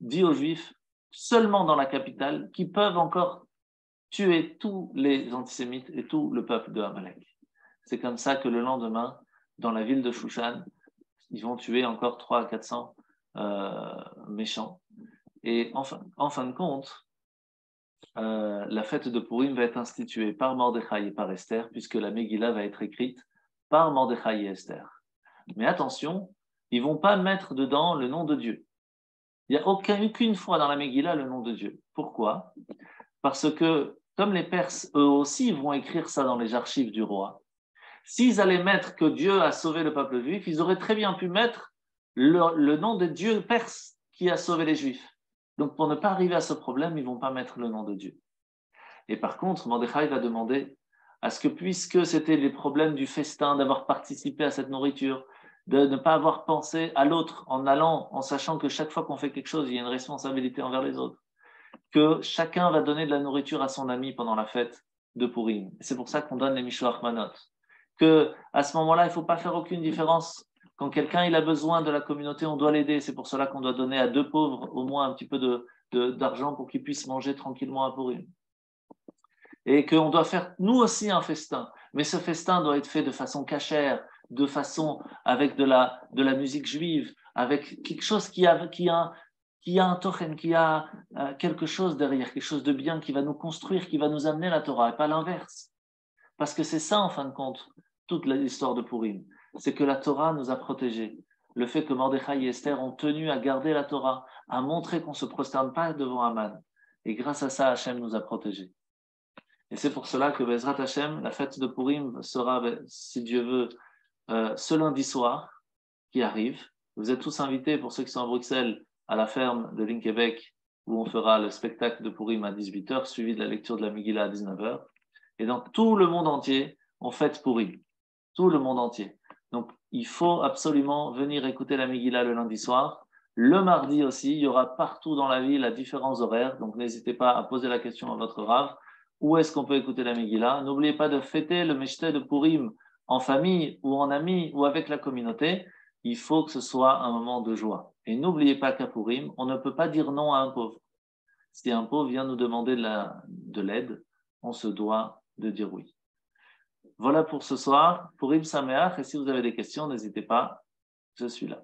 dis aux Juifs, seulement dans la capitale, qui peuvent encore tuer tous les antisémites et tout le peuple de Amalek. C'est comme ça que le lendemain, dans la ville de Shushan, ils vont tuer encore 300 à 400 méchants. Et en fin de compte, la fête de Purim va être instituée par Mordechai et par Esther, puisque la Megillah va être écrite par Mordechai et Esther. Mais attention, ils ne vont pas mettre dedans le nom de Dieu. Il n'y a aucune fois dans la Megillah le nom de Dieu. Pourquoi? Parce que, comme les Perses, eux aussi, vont écrire ça dans les archives du roi, s'ils allaient mettre que Dieu a sauvé le peuple juif, ils auraient très bien pu mettre le nom de Dieu perse qui a sauvé les Juifs. Donc, pour ne pas arriver à ce problème, ils ne vont pas mettre le nom de Dieu. Et par contre, Mordechai va demander à ce que, puisque c'était les problèmes du festin, d'avoir participé à cette nourriture, de ne pas avoir pensé à l'autre en sachant que chaque fois qu'on fait quelque chose, il y a une responsabilité envers les autres, que chacun va donner de la nourriture à son ami pendant la fête de Purim. C'est pour ça qu'on donne les Mishloach Manot. Qu'à ce moment-là, il ne faut pas faire aucune différence. Quand quelqu'un il a besoin de la communauté, on doit l'aider. C'est pour cela qu'on doit donner à 2 pauvres au moins un petit peu d'argent pour qu'ils puissent manger tranquillement à Purim. Et qu'on doit faire nous aussi un festin. Mais ce festin doit être fait de façon cachère, de façon avec de la musique juive, avec quelque chose qui a un tochen, qui a quelque chose derrière, quelque chose de bien qui va nous construire, qui va nous amener la Torah, et pas l'inverse. Parce que c'est ça, en fin de compte, toute l'histoire de Purim. C'est que la Torah nous a protégés. Le fait que Mordechai et Esther ont tenu à garder la Torah, à montrer qu'on ne se prosterne pas devant Aman. Et grâce à ça, Hachem nous a protégés. Et c'est pour cela que Bezrat Hachem, la fête de Purim sera, si Dieu veut, ce lundi soir qui arrive. Vous êtes tous invités, pour ceux qui sont à Bruxelles, à la ferme de Linkebeck, où on fera le spectacle de Purim à 18h, suivi de la lecture de la Megillah à 19h. Et dans tout le monde entier, on fête Purim. Tout le monde entier. Donc, il faut absolument venir écouter la Megillah le lundi soir. Le mardi aussi, il y aura partout dans la ville à différents horaires. Donc, n'hésitez pas à poser la question à votre Rav. Où est-ce qu'on peut écouter la Megillah? N'oubliez pas de fêter le Meshté de Purim en famille ou en amis ou avec la communauté. Il faut que ce soit un moment de joie. Et n'oubliez pas qu'à Purim, on ne peut pas dire non à un pauvre. Si un pauvre vient nous demander de l'aide, on se doit de dire oui. Voilà pour ce soir, Purim Sameach, et si vous avez des questions, n'hésitez pas, je suis là.